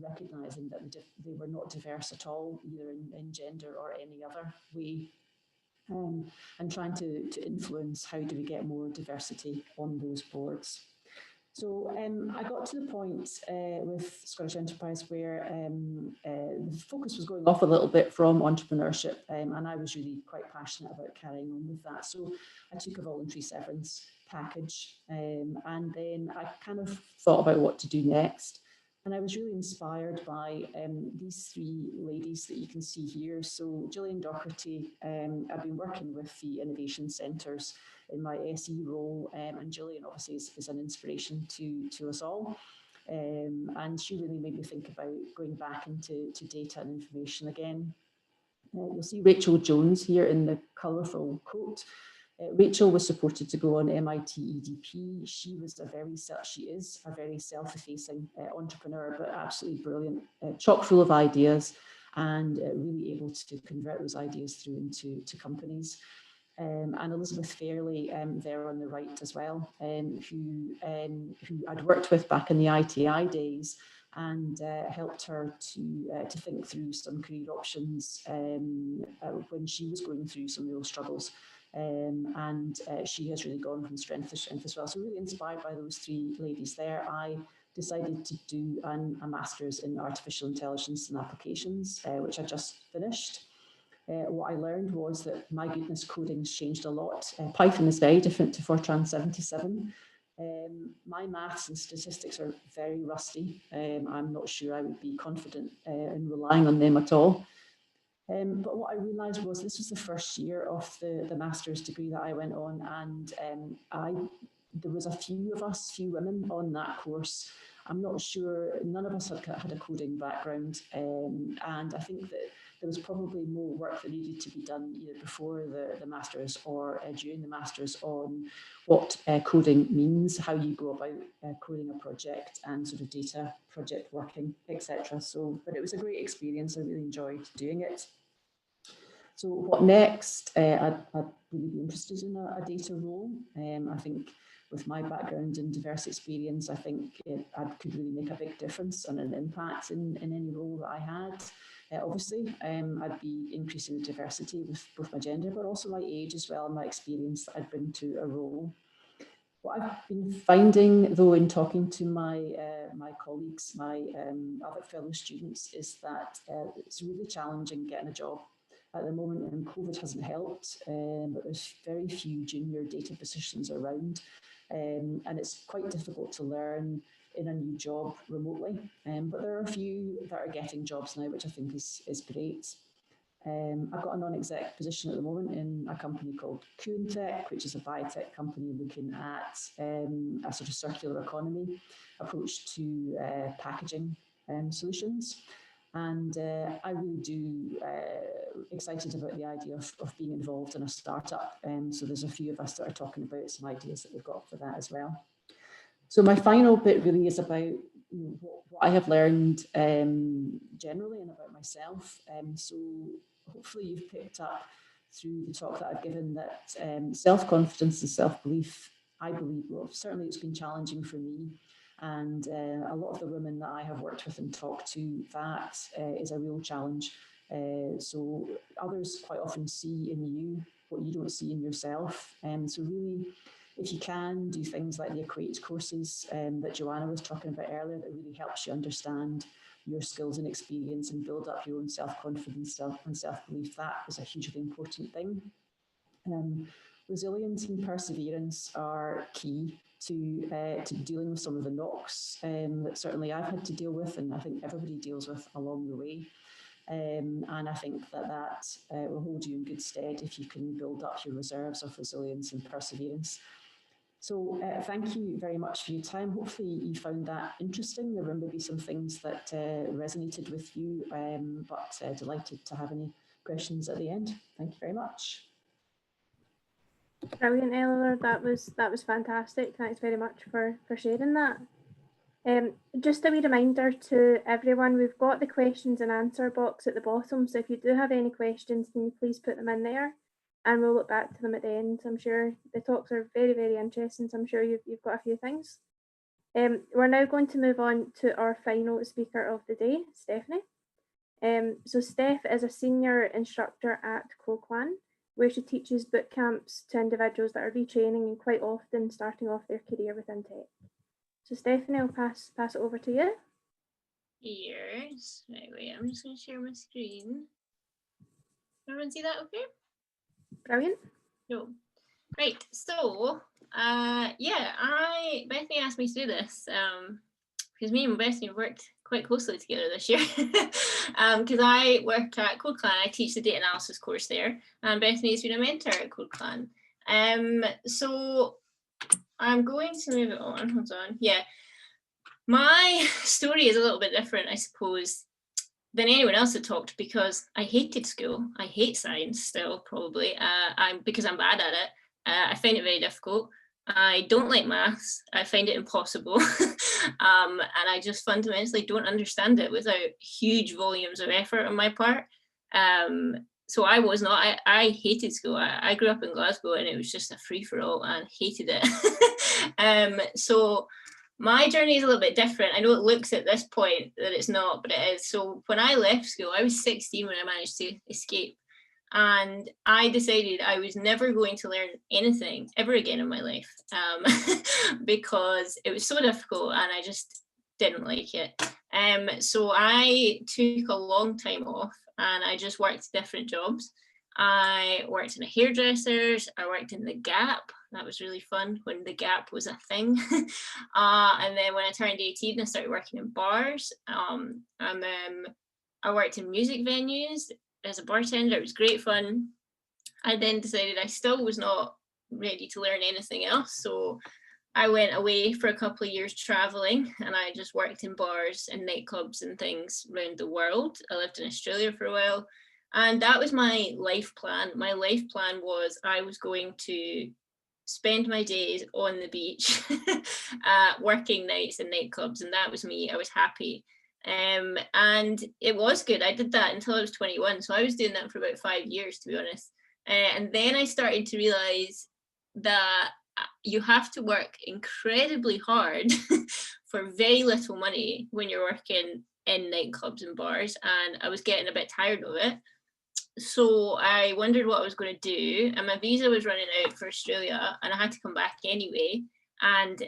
recognising that they were not diverse at all, either in gender or any other way, and trying to influence how do we get more diversity on those boards. So I got to the point with Scottish Enterprise where the focus was going off a little bit from entrepreneurship, and I was really quite passionate about carrying on with that. So I took a voluntary severance package, and then I kind of thought about what to do next. And I was really inspired by these three ladies that you can see here. So Gillian Docherty, I've been working with the innovation centres in my SE role, and Gillian obviously is an inspiration to us all. And she really made me think about going back into data and information again. You'll see Rachel Jones here in the colourful coat. Rachel was supported to go on MIT EDP. She is a very self-effacing entrepreneur, but absolutely brilliant, chock full of ideas, and really able to convert those ideas through into companies. And Elizabeth Fairley there on the right as well, who I'd worked with back in the ITI days, and helped her to think through some career options when she was going through some real struggles. And she has really gone from strength to strength as well. So really inspired by those three ladies there, I decided to do a master's in artificial intelligence and applications, which I just finished. What I learned was that, my goodness, coding's changed a lot. Python is very different to Fortran 77. My maths and statistics are very rusty. I'm not sure I would be confident in relying on them at all. But what I realised was this was the first year of the master's degree that I went on, and there was a few women on that course. I'm not sure, none of us had a coding background, and I think that there was probably more work that needed to be done either before the master's or during the master's on what coding means, how you go about coding a project, and sort of data project working, etc. So, but it was a great experience. I really enjoyed doing it. So what next? I'd really be interested in a data role. I think with my background and diverse experience, I think I could really make a big difference and an impact in any role that I had. Obviously, I'd be increasing the diversity with both my gender, but also my age as well, and my experience that I'd bring to a role. What I've been finding, though, in talking to my colleagues, my other fellow students, is that it's really challenging getting a job. at the moment, and COVID hasn't helped, but there's very few junior data positions around, and it's quite difficult to learn in a new job remotely. But there are a few that are getting jobs now, which I think is great. I've got a non-exec position at the moment in a company called Equate, which is a biotech company looking at a sort of circular economy approach to packaging solutions. And I really do excited about the idea of being involved in a startup. So there's a few of us that are talking about some ideas that we've got for that as well. So my final bit really is about what I have learned generally and about myself. So hopefully you've picked up through the talk that I've given that self-confidence and self-belief, I believe, well, certainly it's been challenging for me. And a lot of the women that I have worked with and talked to, that is a real challenge. So others quite often see in you what you don't see in yourself. So really, if you can do things like the Equate courses that Joanna was talking about earlier, that really helps you understand your skills and experience and build up your own self-confidence and self-belief, that is a hugely important thing. Resilience and perseverance are key to dealing with some of the knocks that certainly I've had to deal with, and I think everybody deals with along the way. And I think that will hold you in good stead if you can build up your reserves of resilience and perseverance. So thank you very much for your time. Hopefully you found that interesting. There were maybe some things that resonated with you, but delighted to have any questions at the end. Thank you very much. Brilliant, Eleanor. That was fantastic. Thanks very much for sharing that. Just a wee reminder to everyone, we've got the questions and answer box at the bottom. So if you do have any questions, can you please put them in there, and we'll look back to them at the end. I'm sure the talks are very, very interesting. So I'm sure you've got a few things. We're now going to move on to our final speaker of the day, Stephanie. So Steph is a senior instructor at Coquan, where she teaches boot camps to individuals that are retraining and quite often starting off their career within tech. So Stephanie, I'll pass it over to you. Yes. Right, wait, I'm just going to share my screen. Everyone see that okay? Brilliant. No. Right, so Bethany asked me to do this because me and Bethany worked quite closely together this year because I work at CodeClan. I teach the data analysis course there, and Bethany's been a mentor at CodeClan. So I'm going to move it on. Hold on. Yeah, my story is a little bit different, I suppose, than anyone else that talked, because I hated school. I hate science still, probably, because I'm bad at it. I find it very difficult. I don't like maths. I find it impossible. And I just fundamentally don't understand it without huge volumes of effort on my part. So I was not, I hated school. I grew up in Glasgow and it was just a free-for-all and hated it. So my journey is a little bit different. I know it looks at this point that it's not, but it is. So when I left school, I was 16 when I managed to escape. And I decided I was never going to learn anything ever again in my life because it was so difficult and I just didn't like it. So I took a long time off and I just worked different jobs. I worked in a hairdresser's, I worked in the Gap. That was really fun when the Gap was a thing. And then when I turned 18, I started working in bars. And then I worked in music venues as a bartender. It was great fun. I then decided I still was not ready to learn anything else. So I went away for a couple of years traveling and I just worked in bars and nightclubs and things around the world. I lived in Australia for a while. And that was my life plan. My life plan was I was going to spend my days on the beach, working nights in nightclubs. And that was me. I was happy. And it was good. I did that until I was 21. So I was doing that for about 5 years, to be honest. And then I started to realize that you have to work incredibly hard for very little money when you're working in nightclubs and bars. And I was getting a bit tired of it. So I wondered what I was going to do. And my visa was running out for Australia and I had to come back anyway. And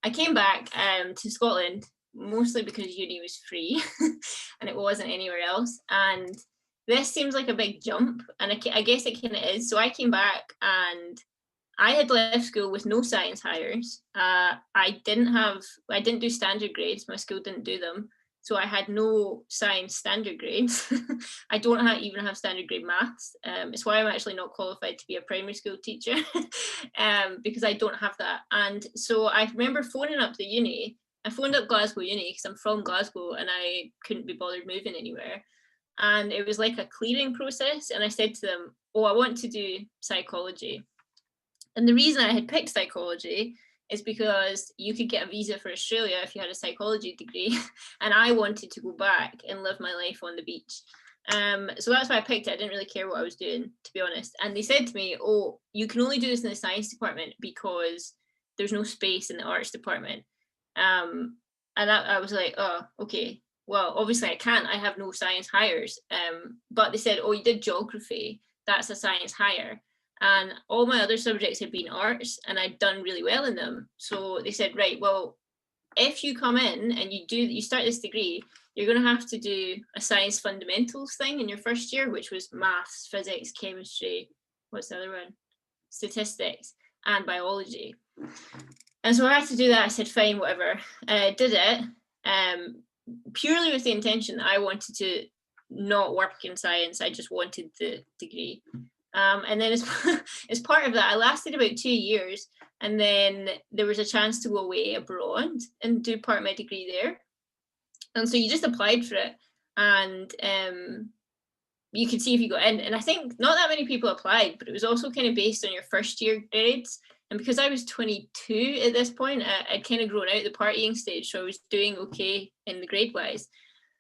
I came back to Scotland, mostly because uni was free and it wasn't anywhere else. And this seems like a big jump, and I guess it kind of is. So I came back and I had left school with no science hires. I didn't do standard grades. My school didn't do them. So I had no science standard grades. I don't even have standard grade maths. It's why I'm actually not qualified to be a primary school teacher, because I don't have that. And so I remember phoning up the uni. I phoned up Glasgow Uni because I'm from Glasgow and I couldn't be bothered moving anywhere. And it was like a clearing process. And I said to them, oh, I want to do psychology. And the reason I had picked psychology is because you could get a visa for Australia if you had a psychology degree. And I wanted to go back and live my life on the beach. So that's why I picked it. I didn't really care what I was doing, to be honest. And they said to me, oh, you can only do this in the science department because there's no space in the arts department. And I was like, oh, okay. Well, obviously I can't. I have no science hires. But they said, oh, you did geography. That's a science hire. And all my other subjects had been arts and I'd done really well in them. So they said, right, well, if you come in and you start this degree, you're going to have to do a science fundamentals thing in your first year, which was maths, physics, chemistry, what's the other one? Statistics and biology. And so I had to do that. I said, fine, whatever. I did it purely with the intention that I wanted to not work in science. I just wanted the degree. And then as part of that, I lasted about 2 years. And then there was a chance to go away abroad and do part of my degree there. And so you just applied for it. And you could see if you got in. And I think not that many people applied, but it was also kind of based on your first year grades. And because I was 22 at this point, I'd kind of grown out the partying stage. So I was doing okay in the grade wise.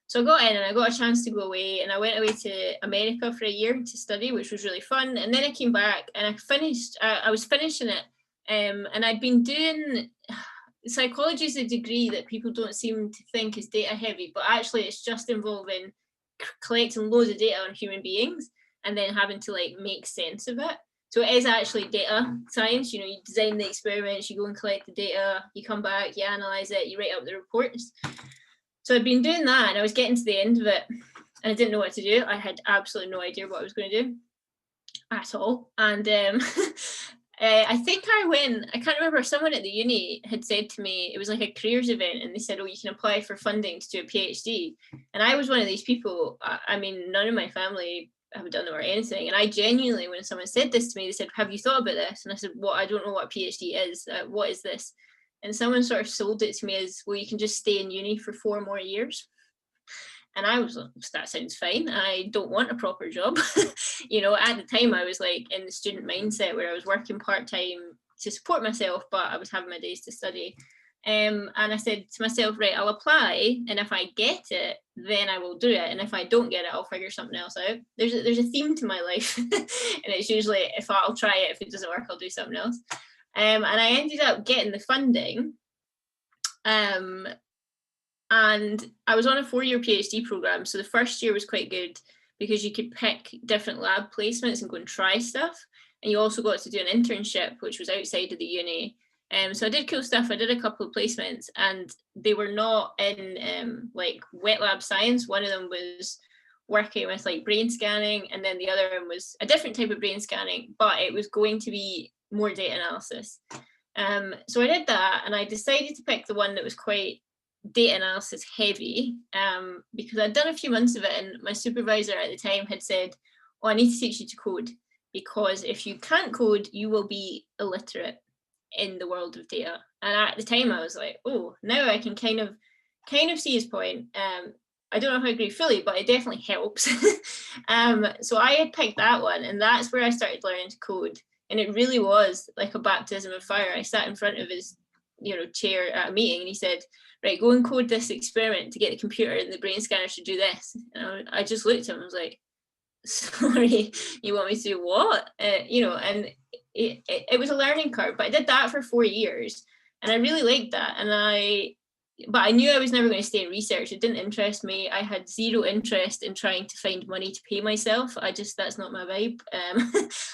So I got in and I got a chance to go away, and I went away to America for a year to study, which was really fun. And then I came back and I was finishing it. And I'd been doing, psychology is a degree that people don't seem to think is data heavy, but actually it's just involving collecting loads of data on human beings and then having to like make sense of it. So it is actually data science. You know, you design the experiments, you go and collect the data, you come back, you analyze it, you write up the reports. So I'd been doing that and I was getting to the end of it and I didn't know what to do. I had absolutely no idea what I was going to do at all. And I think I can't remember, someone at the uni had said to me, it was like a careers event, and they said, oh, you can apply for funding to do a PhD. And I was one of these people, I mean, none of my family have done it or anything. And I genuinely, when someone said this to me, they said, have you thought about this? And I said, well, I don't know what a PhD is. What is this? And someone sort of sold it to me as, well, you can just stay in uni for 4 more years. And I was like, that sounds fine. I don't want a proper job. You know, at the time I was like in the student mindset where I was working part-time to support myself, but I was having my days to study. And I said to myself, right, I'll apply, and if I get it, then I will do it. And if I don't get it, I'll figure something else out. There's a theme to my life. And it's usually, if I'll try it, if it doesn't work, I'll do something else. And I ended up getting the funding. And I was on a 4-year PhD program. So the first year was quite good because you could pick different lab placements and go and try stuff. And you also got to do an internship, which was outside of the uni. So I did cool stuff. I did a couple of placements and they were not in like wet lab science. One of them was working with like brain scanning, and then the other one was a different type of brain scanning, but it was going to be more data analysis. So I did that, and I decided to pick the one that was quite data analysis heavy, because I'd done a few months of it, and my supervisor at the time had said, oh, I need to teach you to code, because if you can't code, you will be illiterate in the world of data. And at the time I was like, oh, now I can kind of see his point. I don't know if I agree fully, but it definitely helps. So I had picked that one, and that's where I started learning to code. And it really was like a baptism of fire. I sat in front of his, chair at a meeting, and he said, right, go and code this experiment to get the computer and the brain scanner to do this. And I just looked at him and was like, sorry, you want me to do what? And it was a learning curve, but I did that for 4 years and I really liked that. But I knew I was never going to stay in research. It didn't interest me. I had zero interest in trying to find money to pay myself. That's not my vibe.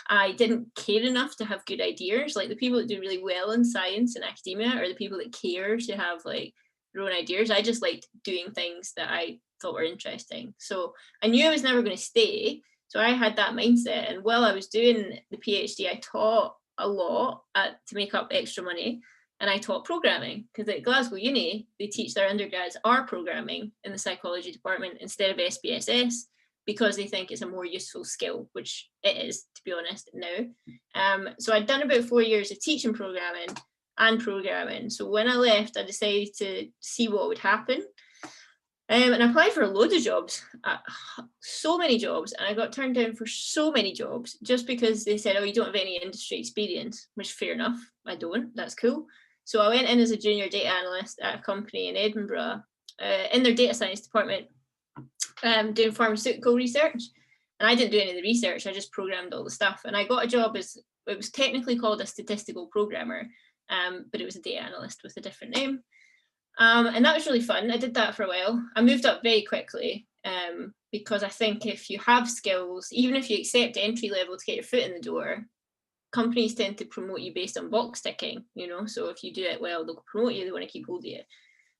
I didn't care enough to have good ideas. Like the people that do really well in science and academia are the people that care to have like their own ideas. I just liked doing things that I thought were interesting. So I knew I was never going to stay. So I had that mindset. And while I was doing the PhD, I taught a lot to make up extra money. And I taught programming, because at Glasgow Uni, they teach their undergrads R programming in the psychology department instead of SPSS, because they think it's a more useful skill, which it is, to be honest, now. So I'd done about 4 years of teaching programming and programming. So when I left, I decided to see what would happen. And I applied for a load of jobs, so many jobs, and I got turned down for so many jobs just because they said, oh, you don't have any industry experience, which fair enough, I don't, that's cool. So I went in as a junior data analyst at a company in Edinburgh, in their data science department, doing pharmaceutical research. And I didn't do any of the research, I just programmed all the stuff. And I got a job as, it was technically called a statistical programmer, but it was a data analyst with a different name. And that was really fun. I did that for a while. I moved up very quickly because I think if you have skills, even if you accept entry level to get your foot in the door, companies tend to promote you based on box ticking, you know, so if you do it well, they'll promote you, they want to keep hold of you.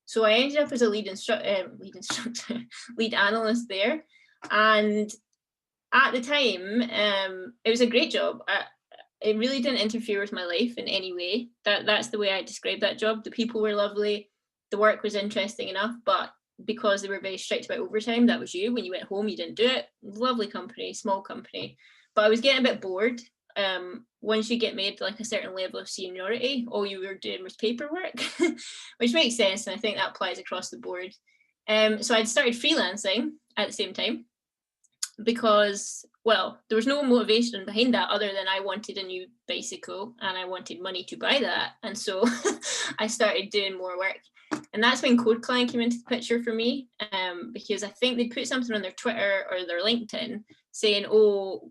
So I ended up as a lead analyst there. And at the time, it was a great job. It really didn't interfere with my life in any way. That's the way I describe that job. The people were lovely. The work was interesting enough, but because they were very strict about overtime, that was you. When you went home, you didn't do it. Lovely company, small company. But I was getting a bit bored. Once you get made like a certain level of seniority, all you were doing was paperwork, which makes sense. And I think that applies across the board. So I'd started freelancing at the same time because, well, there was no motivation behind that other than I wanted a new bicycle and I wanted money to buy that. And so I started doing more work. And that's when CodeClan came into the picture for me, because I think they put something on their Twitter or their LinkedIn saying, oh,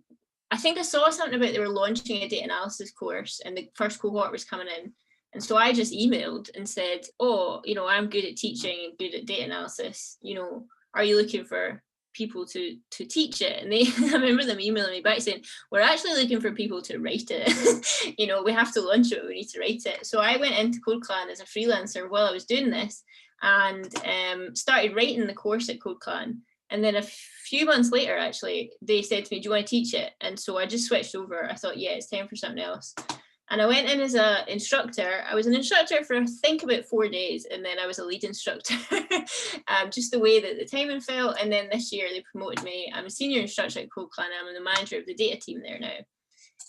I think I saw something about they were launching a data analysis course and the first cohort was coming in. And so I just emailed and said, oh, you know, I'm good at teaching and good at data analysis. You know, are you looking for people to teach it? And they, I remember them emailing me back saying, we're actually looking for people to write it. You know, we have to launch it, we need to write it. So I went into CodeClan as a freelancer while I was doing this and started writing the course at CodeClan. And then a few months later, actually, they said to me, do you want to teach it? And so I just switched over. I thought, yeah, it's time for something else. And I went in as an instructor. I was an instructor for, I think, about 4 days. And then I was a lead instructor, just the way that the timing fell. And then this year they promoted me. I'm a senior instructor at CodeClan. I'm the manager of the data team there now.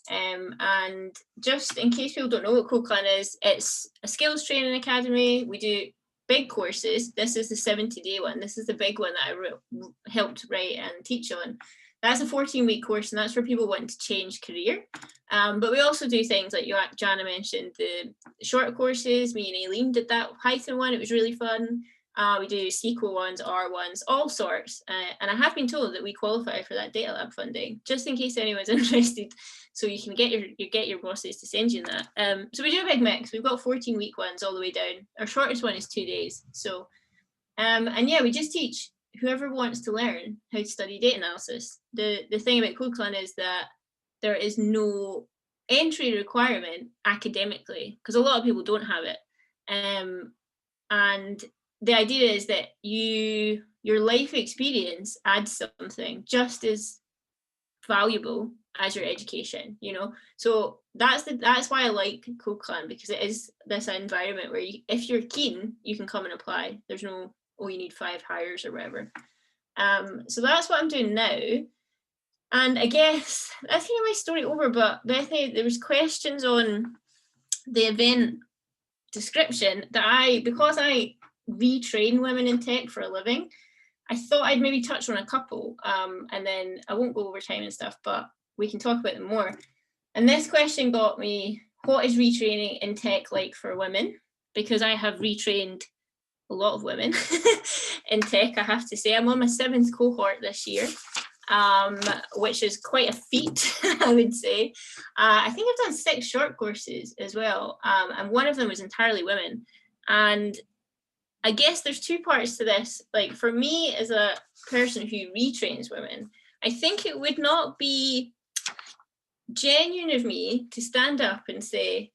And just in case people don't know what CodeClan is, it's a skills training academy. We do big courses. This is the 70-day one. This is the big one that I helped write and teach on. That's a 14-week course, and that's for people wanting to change career. But we also do things like Joanna mentioned, the short courses. Me and Aileen did that Python one. It was really fun. We do SQL ones, R ones, all sorts. And I have been told that we qualify for that data lab funding, just in case anyone's interested. So you can get your bosses to send you that. So we do a big mix. We've got 14-week ones all the way down. Our shortest one is 2 days. So, and yeah, we just teach whoever wants to learn how to study data analysis. The thing about CodeClan is that there is no entry requirement academically, because a lot of people don't have it. And the idea is that your life experience adds something just as valuable as your education, you know. So that's why I like CodeClan, because it is this environment where if you're keen, you can come and apply. There's no, oh, you need 5 hires or whatever. So that's what I'm doing now. And I guess that's kind of my story over. But Bethany, there was questions on the event description that because I retrain women in tech for a living, I thought I'd maybe touch on a couple, and then I won't go over time and stuff, but we can talk about them more. And this question got me, what is retraining in tech like for women? Because I have retrained a lot of women in tech, I have to say. I'm on my 7th cohort this year, which is quite a feat, I would say. I think I've done 6 short courses as well, and one of them was entirely women. And I guess there's 2 parts to this. Like, for me as a person who retrains women, I think it would not be genuine of me to stand up and say,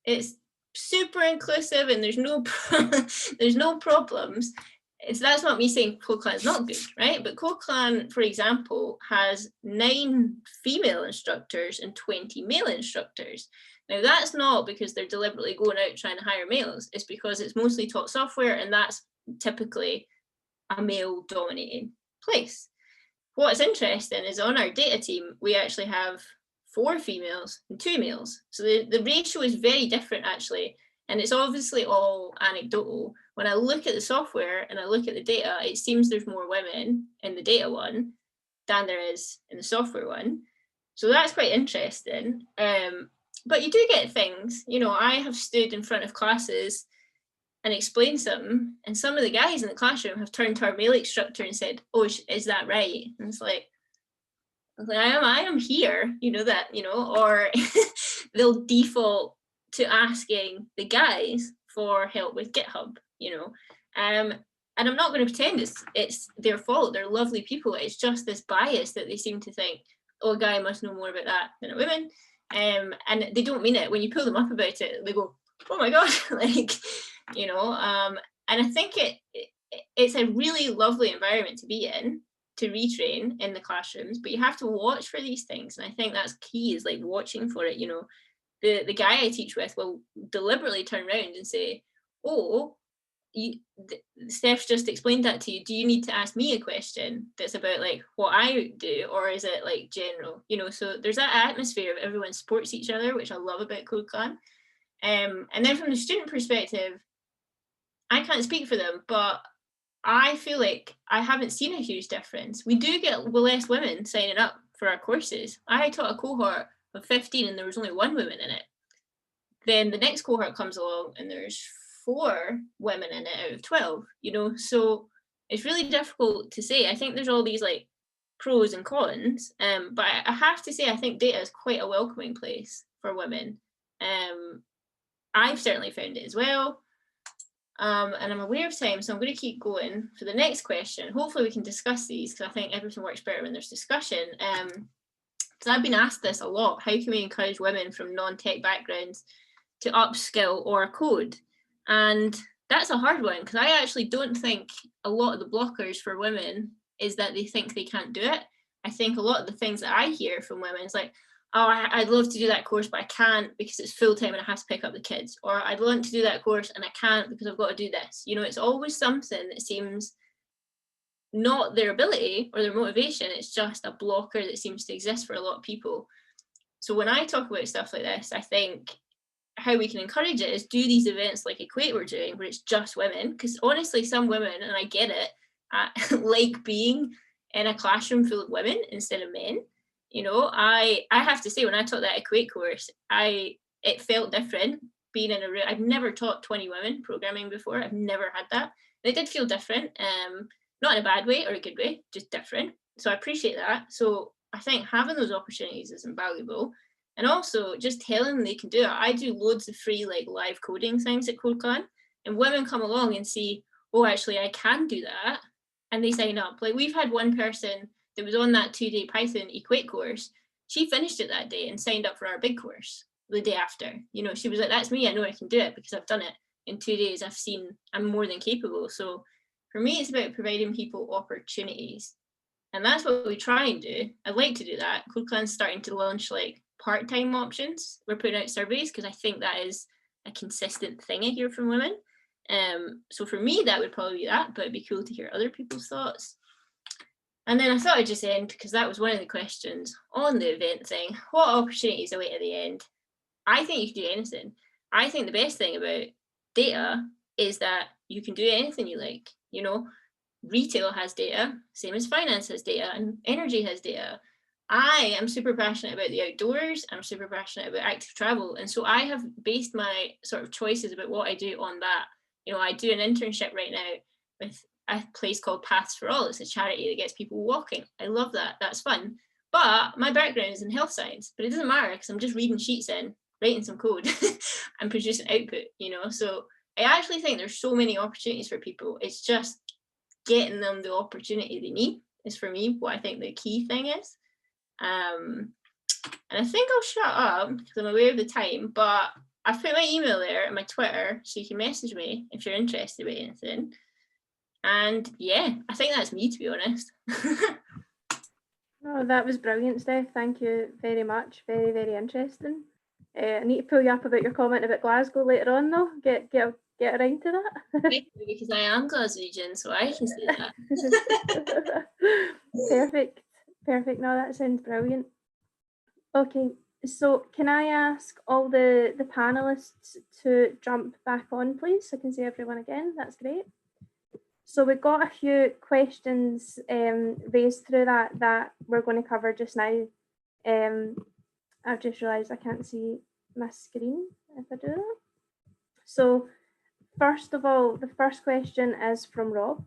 it's super inclusive and there's no there's no problems. That's not me saying Code Clan is not good, right? But Code Clan, for example, has 9 female instructors and 20 male instructors. Now, that's not because they're deliberately going out trying to hire males. It's because it's mostly taught software, and that's typically a male-dominated place. What's interesting is on our data team, we actually have 4 females and 2 males. So the ratio is very different, actually. And it's obviously all anecdotal. When I look at the software and I look at the data, it seems there's more women in the data one than there is in the software one. So that's quite interesting. But you do get things, you know, I have stood in front of classes and explained something, and some of the guys in the classroom have turned to our male instructor and said, oh, is that right? And it's like, I am here, you know that, you know, or they'll default to asking the guys for help with GitHub, you know. And I'm not going to pretend it's their fault. They're lovely people. It's just this bias that they seem to think, oh, a guy must know more about that than a woman. And they don't mean it. When you pull them up about it, they go, oh my God, like, you know. And I think it's a really lovely environment to be in, to retrain in the classrooms, but you have to watch for these things. And I think that's key, is like watching for it, you know. The guy I teach with will deliberately turn around and say, oh, Steph's just explained that to you. Do you need to ask me a question that's about like what I do, or is it like general? You know, so there's that atmosphere of everyone supports each other, which I love about Code Clan. And then from the student perspective, I can't speak for them, but I feel like I haven't seen a huge difference. We do get less women signing up for our courses. I taught a cohort of 15 and there was only 1 woman in it. Then the next cohort comes along and there's 4 women in it out of 12, you know, so it's really difficult to say. I think there's all these like pros and cons, but I have to say I think data is quite a welcoming place for women. I've certainly found it as well. And I'm aware of time, so I'm going to keep going for the next question. Hopefully we can discuss these, because I think everything works better when there's discussion. Because I've been asked this a lot, how can we encourage women from non-tech backgrounds to upskill or code? And that's a hard one, because I actually don't think a lot of the blockers for women is that they think they can't do it. I think a lot of the things that I hear from women is like, oh, I'd love to do that course, but I can't because it's full-time and I have to pick up the kids. Or I'd want to do that course and I can't because I've got to do this. You know, it's always something that seems not their ability or their motivation, it's just a blocker that seems to exist for a lot of people. So when I talk about stuff like this, I think how we can encourage it is do these events like Equate we're doing, where it's just women, because honestly, some women, and I get it, like being in a classroom full of women instead of men. You know, I have to say, when I taught that Equate course, it felt different being in a room. I've never taught 20 women programming before. I've never had that. And it did feel different, not in a bad way or a good way, just different. So I appreciate that. So I think having those opportunities is invaluable. And also just telling them they can do it. I do loads of free like live coding things at Code Clan, and women come along and see, oh, actually I can do that. And they sign up. Like we've had one person that was on that 2-day Python Equate course. She finished it that day and signed up for our big course the day after. You know, she was like, that's me. I know I can do it because I've done it in 2 days. I've seen I'm more than capable. So for me, it's about providing people opportunities. And that's what we try and do. I'd like to do that. Code Clan's starting to launch like part-time options. We're putting out surveys because I think that is a consistent thing I hear from women. So for me, that would probably be that, but it'd be cool to hear other people's thoughts. And then I thought I'd just end, because that was one of the questions on the event thing. What opportunities await at the end? I think you can do anything. I think the best thing about data is that you can do anything you like. You know, retail has data, same as finance has data, and energy has data. I am super passionate about the outdoors. I'm super passionate about active travel. And so I have based my sort of choices about what I do on that. You know, I do an internship right now with a place called Paths for All. It's a charity that gets people walking. I love that. That's fun. But my background is in health science, but it doesn't matter because I'm just reading sheets in, writing some code and producing output, you know. So I actually think there's so many opportunities for people. It's just getting them the opportunity they need is for me what I think the key thing is. And I think I'll shut up because I'm aware of the time, but I've put my email there and my Twitter, so you can message me if you're interested in anything. And yeah, I think that's me, to be honest. Oh, that was brilliant, Steph. Thank you very much. Very, very interesting. I need to pull you up about your comment about Glasgow later on, though. Get around to that. Because I am Glaswegian, so I can say that. Perfect. No, that sounds brilliant. Okay, so can I ask all the panelists to jump back on, please? So I can see everyone again. That's great. So we've got a few questions raised through that we're going to cover just now. I've just realised I can't see my screen if I do that. So first of all, the first question is from Rob.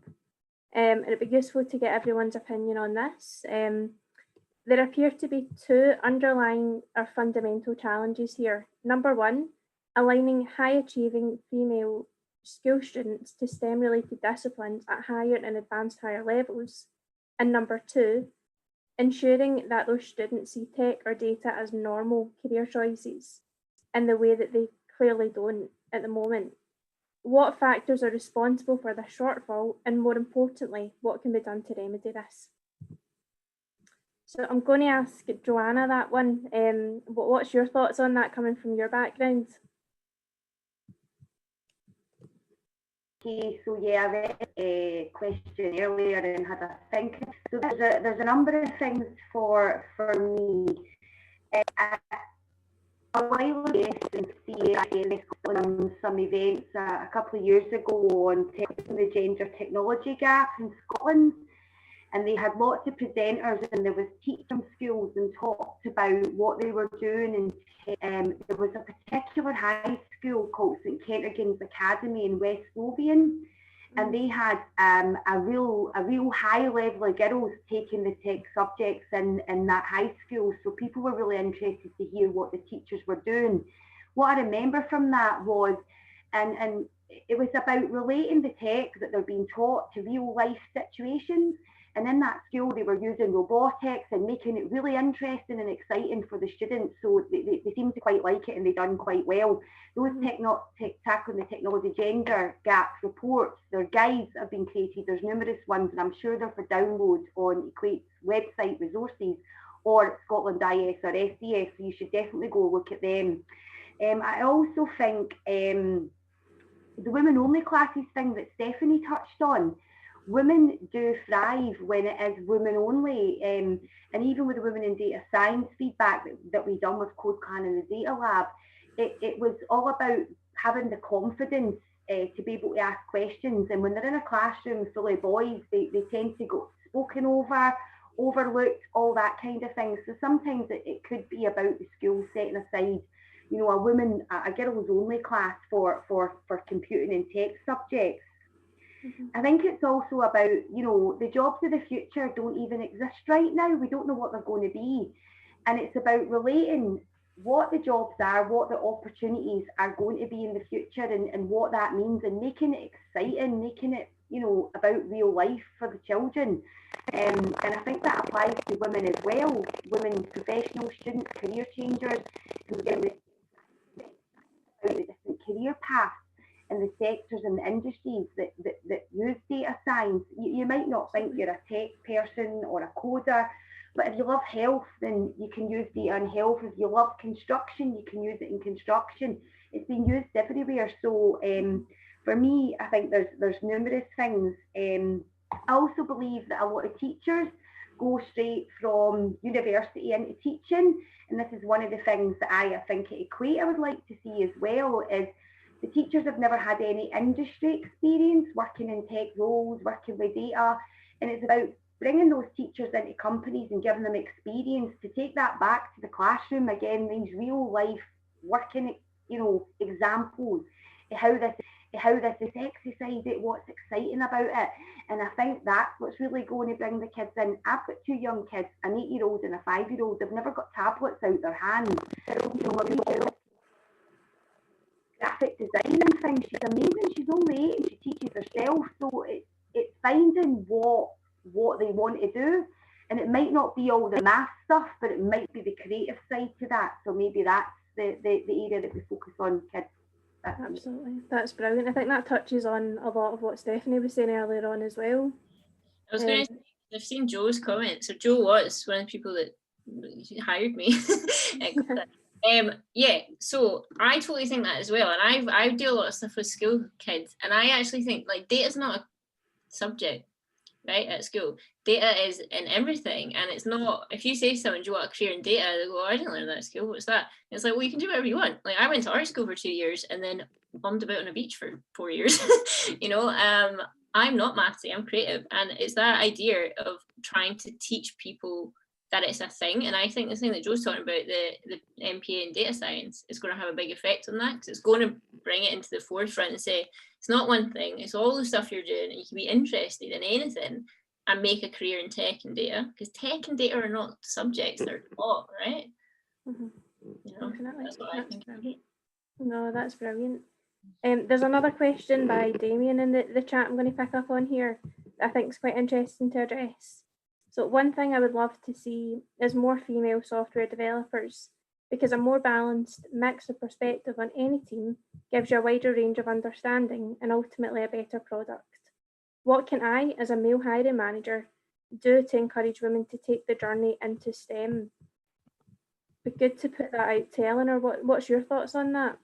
It'd be useful to get everyone's opinion on this. There appear to be two underlying or fundamental challenges here. Number one, aligning high-achieving female school students to STEM-related disciplines at higher and advanced higher levels. And number two, ensuring that those students see tech or data as normal career choices in the way that they clearly don't at the moment. What factors are responsible for the shortfall, and more importantly, what can be done to remedy this? So I'm going to ask Joanna that one. What's your thoughts on that coming from your background? Okay, so yeah, I read a question earlier and had a think. So there's a number of things for me. A while ago, some events a couple of years ago on the gender technology gap in Scotland, and they had lots of presenters, and there was teaching schools and talked about what they were doing. And there was a particular high school called St Kentigern's Academy in West Lothian, and they had a real high level of girls taking the tech subjects in that high school. So people were really interested to hear what the teachers were doing. What I remember from that was, and it was about relating the tech that they're being taught to real life situations. And in that school, they were using robotics and making it really interesting and exciting for the students. So they seemed to quite like it, and they done quite well. Those tackling the technology gender gap reports, their guides have been created. There's numerous ones, and I'm sure they're for download on Equate's website resources or Scotland IS or SDS. So you should definitely go look at them. I also think the women only classes thing that Stephanie touched on. Women do thrive when it is women only, and even with the women in data science feedback that we done with Code Clan in the data lab, it was all about having the confidence to be able to ask questions. And when they're in a classroom full of boys, they tend to go spoken over, overlooked, all that kind of thing. So sometimes it could be about the school setting aside, you know, a girls only class for computing and tech subjects. I think it's also about, you know, the jobs of the future don't even exist right now. We don't know what they're going to be. And it's about relating what the jobs are, what the opportunities are going to be in the future, and what that means, and making it exciting, making it, you know, about real life for the children. And I think that applies to women as well, women professional students, career changers, and the different career paths in the sectors and the industries that use data science. You might not think you're a tech person or a coder, but if you love health, then you can use data in health. If you love construction, you can use it in construction. It's been used everywhere. So for me, I think there's numerous things. I also believe that a lot of teachers go straight from university into teaching, and this is one of the things that I think at Equate I would like to see as well, is the teachers have never had any industry experience working in tech roles, working with data, and it's about bringing those teachers into companies and giving them experience to take that back to the classroom again, these real life working, you know, examples of how this is exercised, what's exciting about it. And I think that's what's really going to bring the kids in. I've got two young kids, an 8-year-old and a 5-year-old. They've never got tablets out their hands. Graphic design and things. She's amazing. She's only 8 and she teaches herself. So it's finding what they want to do, and it might not be all the math stuff, but it might be the creative side to that. So maybe that's the area that we focus on, kids. Absolutely, that's brilliant. I think that touches on a lot of what Stephanie was saying earlier on as well. I was going to say, I've seen Joe's comment. So Joe was one of the people that hired me. Yeah, so I totally think that as well. And I do a lot of stuff with school kids, and I actually think like data is not a subject, right, at school. Data is in everything, and it's not, if you say to someone, do you want a career in data? They go, oh, I didn't learn that at school, what's that? And it's like, well, you can do whatever you want. Like I went to art school for 2 years and then bummed about on a beach for 4 years. You know, I'm not mathsy, I'm creative, and it's that idea of trying to teach people that it's a thing. And I think the thing that Joe's talking about, the MPA in data science, is going to have a big effect on that, because it's going to bring it into the forefront and say it's not one thing, it's all the stuff you're doing, and you can be interested in anything and make a career in tech and data, because tech and data are not subjects, they're taught, right? Mm-hmm. You know, that's what I think. No, that's brilliant. There's another question by Damien in the chat I'm going to pick up on here that I think is quite interesting to address. So one thing I would love to see is more female software developers, because a more balanced mix of perspective on any team gives you a wider range of understanding and ultimately a better product. What can I, as a male hiring manager, do to encourage women to take the journey into STEM? Be good to put that out to Eleanor. What's your thoughts on that?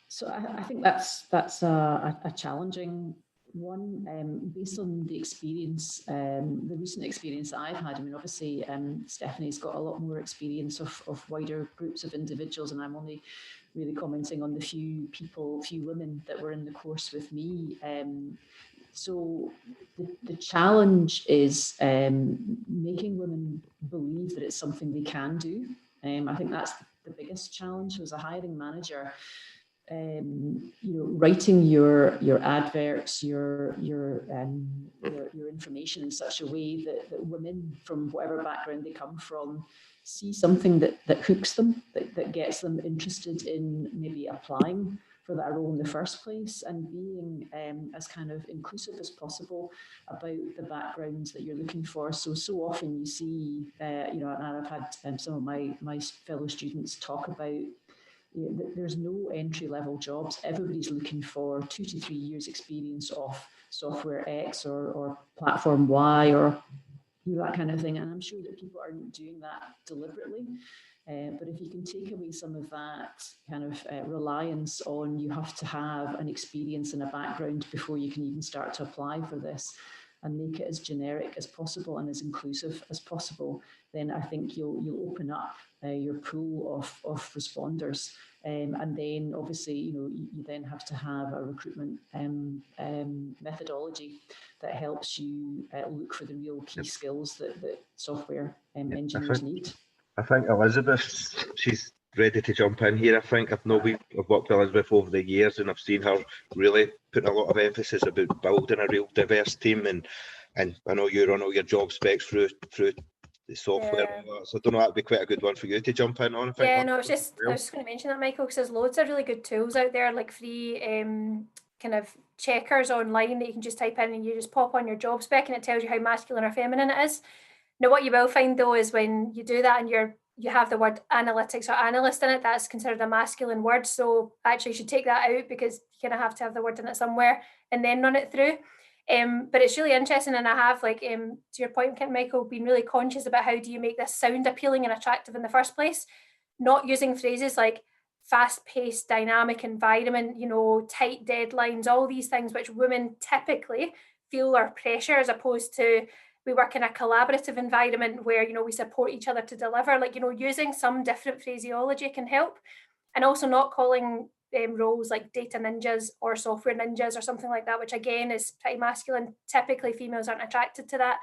So I think that's a challenging one, based on the experience, the recent experience that I've had. I mean, obviously, Stephanie's got a lot more experience of wider groups of individuals, and I'm only really commenting on the few women that were in the course with me. So the challenge is making women believe that it's something they can do. I think that's the biggest challenge as a hiring manager. Writing your adverts, your information in such a way that women from whatever background they come from see something that hooks them, that gets them interested in maybe applying for that role in the first place, and being as kind of inclusive as possible about the backgrounds that you're looking for. So often you see, and I've had some of my fellow students talk about, there's no entry-level jobs. Everybody's looking for 2 to 3 years experience of software X or platform Y or that kind of thing. And I'm sure that people aren't doing that deliberately. But if you can take away some of that kind of reliance on you have to have an experience and a background before you can even start to apply for this, and make it as generic as possible and as inclusive as possible, then I think you'll open up your pool of responders. And then obviously, you then have to have a recruitment methodology that helps you look for the real key skills that software engineers need. I think Elizabeth, she's ready to jump in here. I think I've worked with Elizabeth over the years, and I've seen her really putting a lot of emphasis about building a real diverse team, and I know you run all your job specs through the software. Yeah. So I don't know, that'd be quite a good one for you to jump in on. I think. Yeah, no, I was just going to mention that, Michael, because there's loads of really good tools out there, like free kind of checkers online that you can just type in and you just pop on your job spec and it tells you how masculine or feminine it is. Now, what you will find though is when you do that and you have the word analytics or analyst in it, that's considered a masculine word. So actually you should take that out, because you kind of have to have the word in it somewhere and then run it through. But it's really interesting, and I have, like, to your point, Michael, been really conscious about how do you make this sound appealing and attractive in the first place, not using phrases like fast-paced, dynamic environment, tight deadlines, all these things which women typically feel are pressure, as opposed to we work in a collaborative environment where, we support each other to deliver. Like, using some different phraseology can help, and also not calling roles like data ninjas or software ninjas or something like that, which again is pretty masculine. Typically females aren't attracted to that.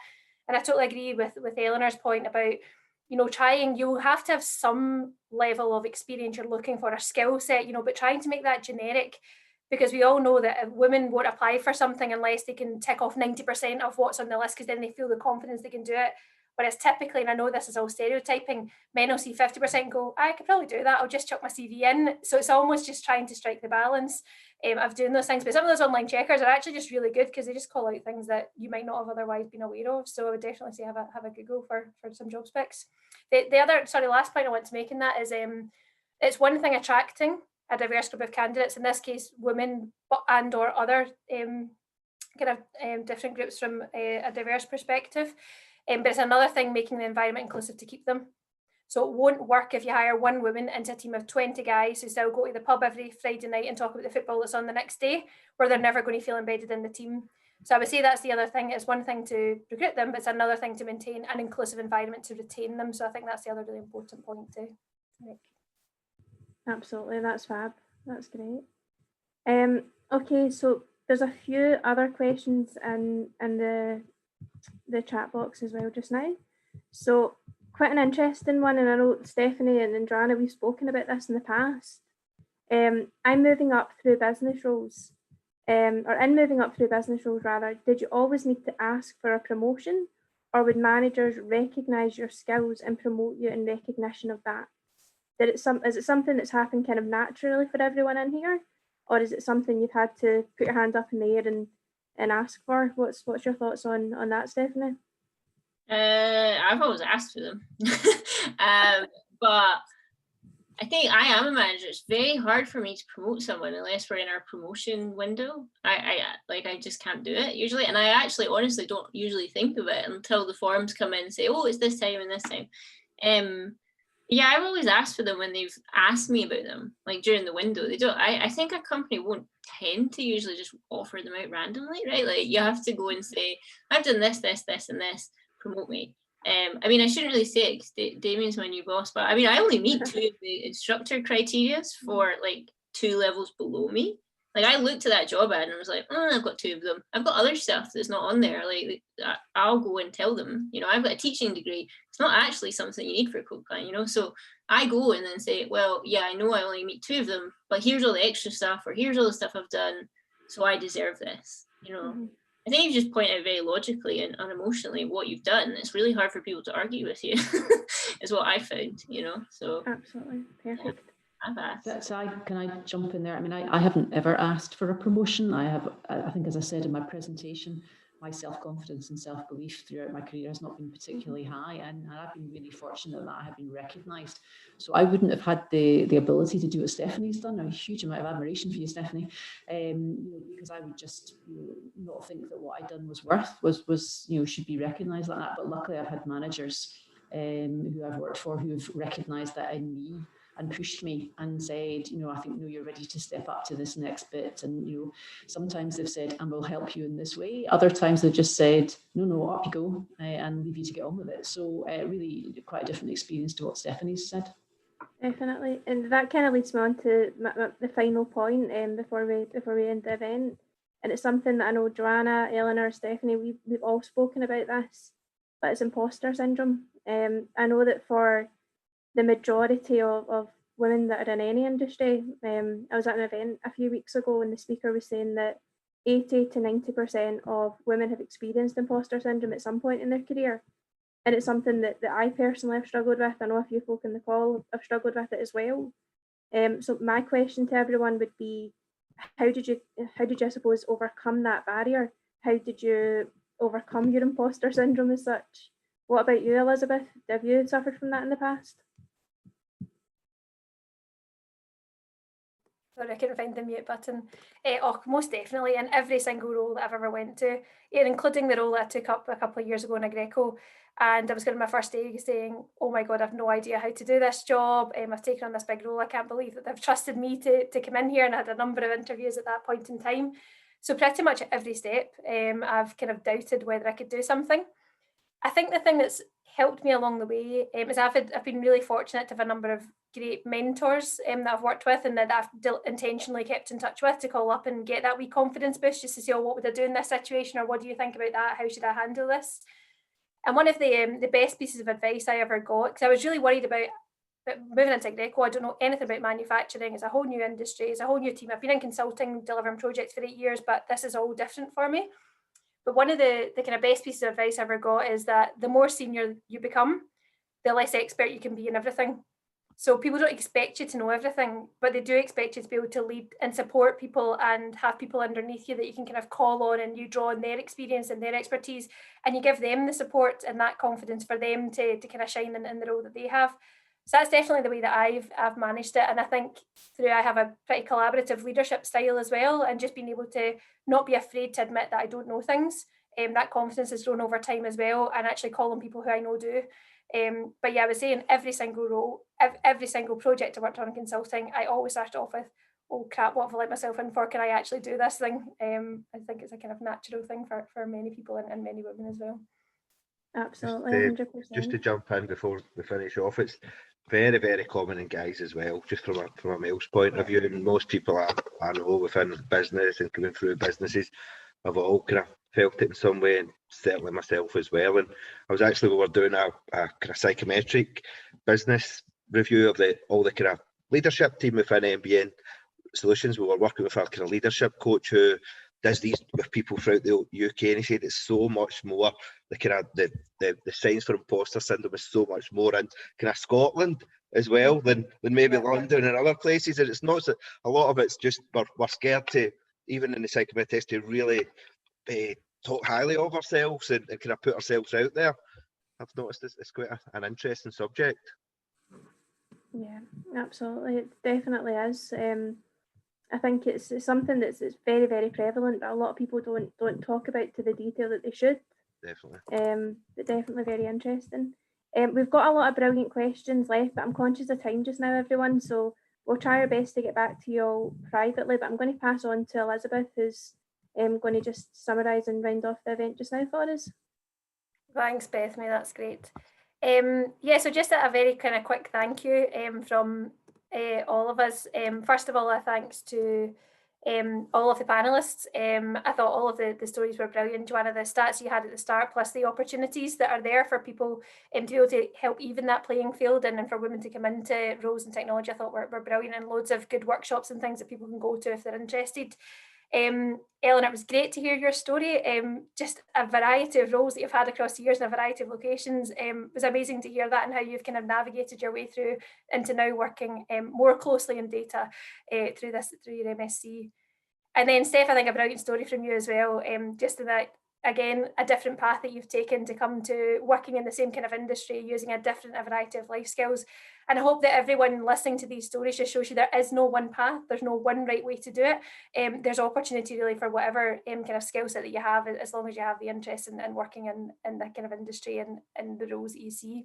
And I totally agree with Eleanor's point about, you'll have to have some level of experience you're looking for, a skill set, but trying to make that generic, because we all know that women won't apply for something unless they can tick off 90% of what's on the list, because then they feel the confidence they can do it. Whereas typically, and I know this is all stereotyping, men will see 50% and go, I could probably do that, I'll just chuck my CV in. So it's almost just trying to strike the balance. of doing those things. But some of those online checkers are actually just really good because they just call out things that you might not have otherwise been aware of. So I would definitely say have a Google for some job specs. The other, last point I want to make in that is it's one thing attracting a diverse group of candidates, in this case women and or other different groups from a diverse perspective, but it's another thing making the environment inclusive to keep them. So it won't work if you hire one woman into a team of 20 guys who still go to the pub every Friday night and talk about the football that's on the next day, where they're never going to feel embedded in the team. So I would say that's the other thing. It's one thing to recruit them, but it's another thing to maintain an inclusive environment to retain them. So I think that's the other really important point to make. Absolutely, that's fab. That's great. Okay, so there's a few other questions in the chat box as well just now. So quite an interesting one, and I know Stephanie and Joanna, we've spoken about this in the past. I'm moving up through business roles, or in moving up through business roles rather, did you always need to ask for a promotion, or would managers recognise your skills and promote you in recognition of that? Is it something that's happened kind of naturally for everyone in here, or is it something you've had to put your hand up in the air and ask for? What's your thoughts on that, Stephanie? I've always asked for them, but I think I am a manager. It's very hard for me to promote someone unless we're in our promotion window. I just can't do it usually, and I actually honestly don't usually think of it until the forms come in and say, oh, it's this time and this time. Yeah, I've always asked for them when they've asked me about them, like during the window. They don't. I think a company won't tend to usually just offer them out randomly, right? Like you have to go and say, I've done this, this, this, and this. Promote me. I mean, I shouldn't really say it because Damien's my new boss, but I mean, I only meet 2 of the instructor criteria for like 2 levels below me. Like I looked at that job ad and was like, oh, I've got 2 of them. I've got other stuff that's not on there. Like I'll go and tell them, you know, I've got a teaching degree. It's not actually something you need for a code plan, you know? So I go and then say, well, yeah, I know I only meet 2 of them, but here's all the extra stuff, or here's all the stuff I've done. So I deserve this, you know? Mm-hmm. I think you just point out very logically and unemotionally what you've done. It's really hard for people to argue with you, is what I found, you know? So absolutely, perfect. Yeah. I've asked. Can I jump in there? I mean, I haven't ever asked for a promotion. I think, as I said in my presentation, my self-confidence and self-belief throughout my career has not been particularly high, and I've been really fortunate that I have been recognised. So I wouldn't have had the ability to do what Stephanie's done. A huge amount of admiration for you, Stephanie, because I would just not think that what I'd done was should be recognised like that. But luckily, I've had managers who I've worked for who have recognised that in me and pushed me and said, I think, you're ready to step up to this next bit. And, sometimes they've said, and we'll help you in this way. Other times they've just said, no, up you go, and leave you to get on with it. So really quite a different experience to what Stephanie's said. Definitely. And that kind of leads me on to the final point before we end the event. And it's something that I know Joanna, Eleanor, Stephanie, we've all spoken about this, but it's imposter syndrome. I know that for the majority of women that are in any industry, I was at an event a few weeks ago and the speaker was saying that 80 to 90% of women have experienced imposter syndrome at some point in their career. And it's something that I personally have struggled with. I know a few folk in the call have struggled with it as well. So my question to everyone would be, how did you, I suppose, overcome that barrier? How did you overcome your imposter syndrome as such? What about you, Elizabeth? Have you suffered from that in the past? Sorry, I couldn't find the mute button. Most definitely, in every single role that I've ever went to, including the role that I took up a couple of years ago in Greco, and I was going to my first day saying, oh my God, I've no idea how to do this job. I've taken on this big role. I can't believe that they've trusted me to come in here, and I had a number of interviews at that point in time. So pretty much at every step, I've kind of doubted whether I could do something. I think the thing that's helped me along the way is I've been really fortunate to have a number of great mentors that I've worked with and that I've intentionally kept in touch with to call up and get that wee confidence boost just to say, oh, what would I do in this situation, or what do you think about that? How should I handle this? And one of the best pieces of advice I ever got, because I was really worried about moving into Greco. I don't know anything about manufacturing. It's a whole new industry. It's a whole new team. I've been in consulting, delivering projects for 8 years, but this is all different for me. But one of the kind of best pieces of advice I ever got is that the more senior you become, the less expert you can be in everything. So people don't expect you to know everything, but they do expect you to be able to lead and support people and have people underneath you that you can kind of call on, and you draw on their experience and their expertise, and you give them the support and that confidence for them to kind of shine in the role that they have. So that's definitely the way that I've managed it. And I think I have a pretty collaborative leadership style as well, and just being able to not be afraid to admit that I don't know things. That confidence has grown over time as well, and actually call on people who I know do. But yeah, I was saying every single role, every single project I worked on in consulting, I always started off with, oh crap, what have I let myself in for? Can I actually do this thing? I think it's a kind of natural thing for many people and many women as well. Absolutely, 100%. Just to jump in before we finish off, it's very, very common in guys as well, just from a male's point of view. And most people I know within business and coming through businesses have all kind of felt it in some way, and certainly myself as well. And we were doing a kind of psychometric business review of all the kind of leadership team within MBN Solutions. We were working with our kind of leadership coach who does these with people throughout the UK, and he said it's so much more, the kind of the signs for imposter syndrome is so much more in kind of Scotland as well than maybe London and other places. And it's not a lot of it's just we're scared to, even in the psychometrics, to really talk highly of ourselves and kind of put ourselves out there. I've noticed it's quite an interesting subject. Yeah, absolutely, it definitely is. I think it's something that's very, very prevalent, but a lot of people don't talk about to the detail that they should. Definitely. But definitely very interesting. We've got a lot of brilliant questions left, but I'm conscious of time just now, everyone. So we'll try our best to get back to you all privately. But I'm going to pass on to Elizabeth, who's going to just summarise and round off the event just now for us. Thanks, Bethany. That's great. Yeah, so just a very kind of quick thank you from all of us. First of all, a thanks to all of the panelists. I thought all of the stories were brilliant. Joanna, the stats you had at the start, plus the opportunities that are there for people to be able to help even that playing field, and for women to come into roles in technology, I thought were brilliant, and loads of good workshops and things that people can go to if they're interested. Eleanor, it was great to hear your story. Just a variety of roles that you've had across the years and a variety of locations. It was amazing to hear that, and how you've kind of navigated your way through into now working more closely in data through your MSc. And then Steph, I think a brilliant story from you as well. Just in that, again, a different path that you've taken to come to working in the same kind of industry, using a variety of life skills. And I hope that everyone listening to these stories just shows you there is no one path, there's no one right way to do it. There's opportunity really for whatever kind of skill set that you have, as long as you have the interest in working in that kind of industry and the roles that you see.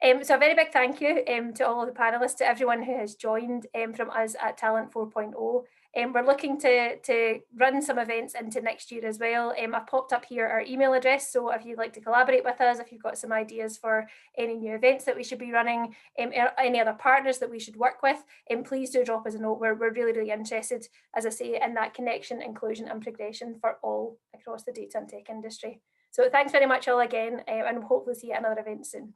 So a very big thank you to all of the panelists, to everyone who has joined from us at Talent4.0. We're looking to run some events into next year as well. I've popped up here our email address, so if you'd like to collaborate with us, if you've got some ideas for any new events that we should be running, any other partners that we should work with, please do drop us a note. We're really, really interested, as I say, in that connection, inclusion and progression for all across the data and tech industry. So thanks very much all again, and hopefully see you at another event soon.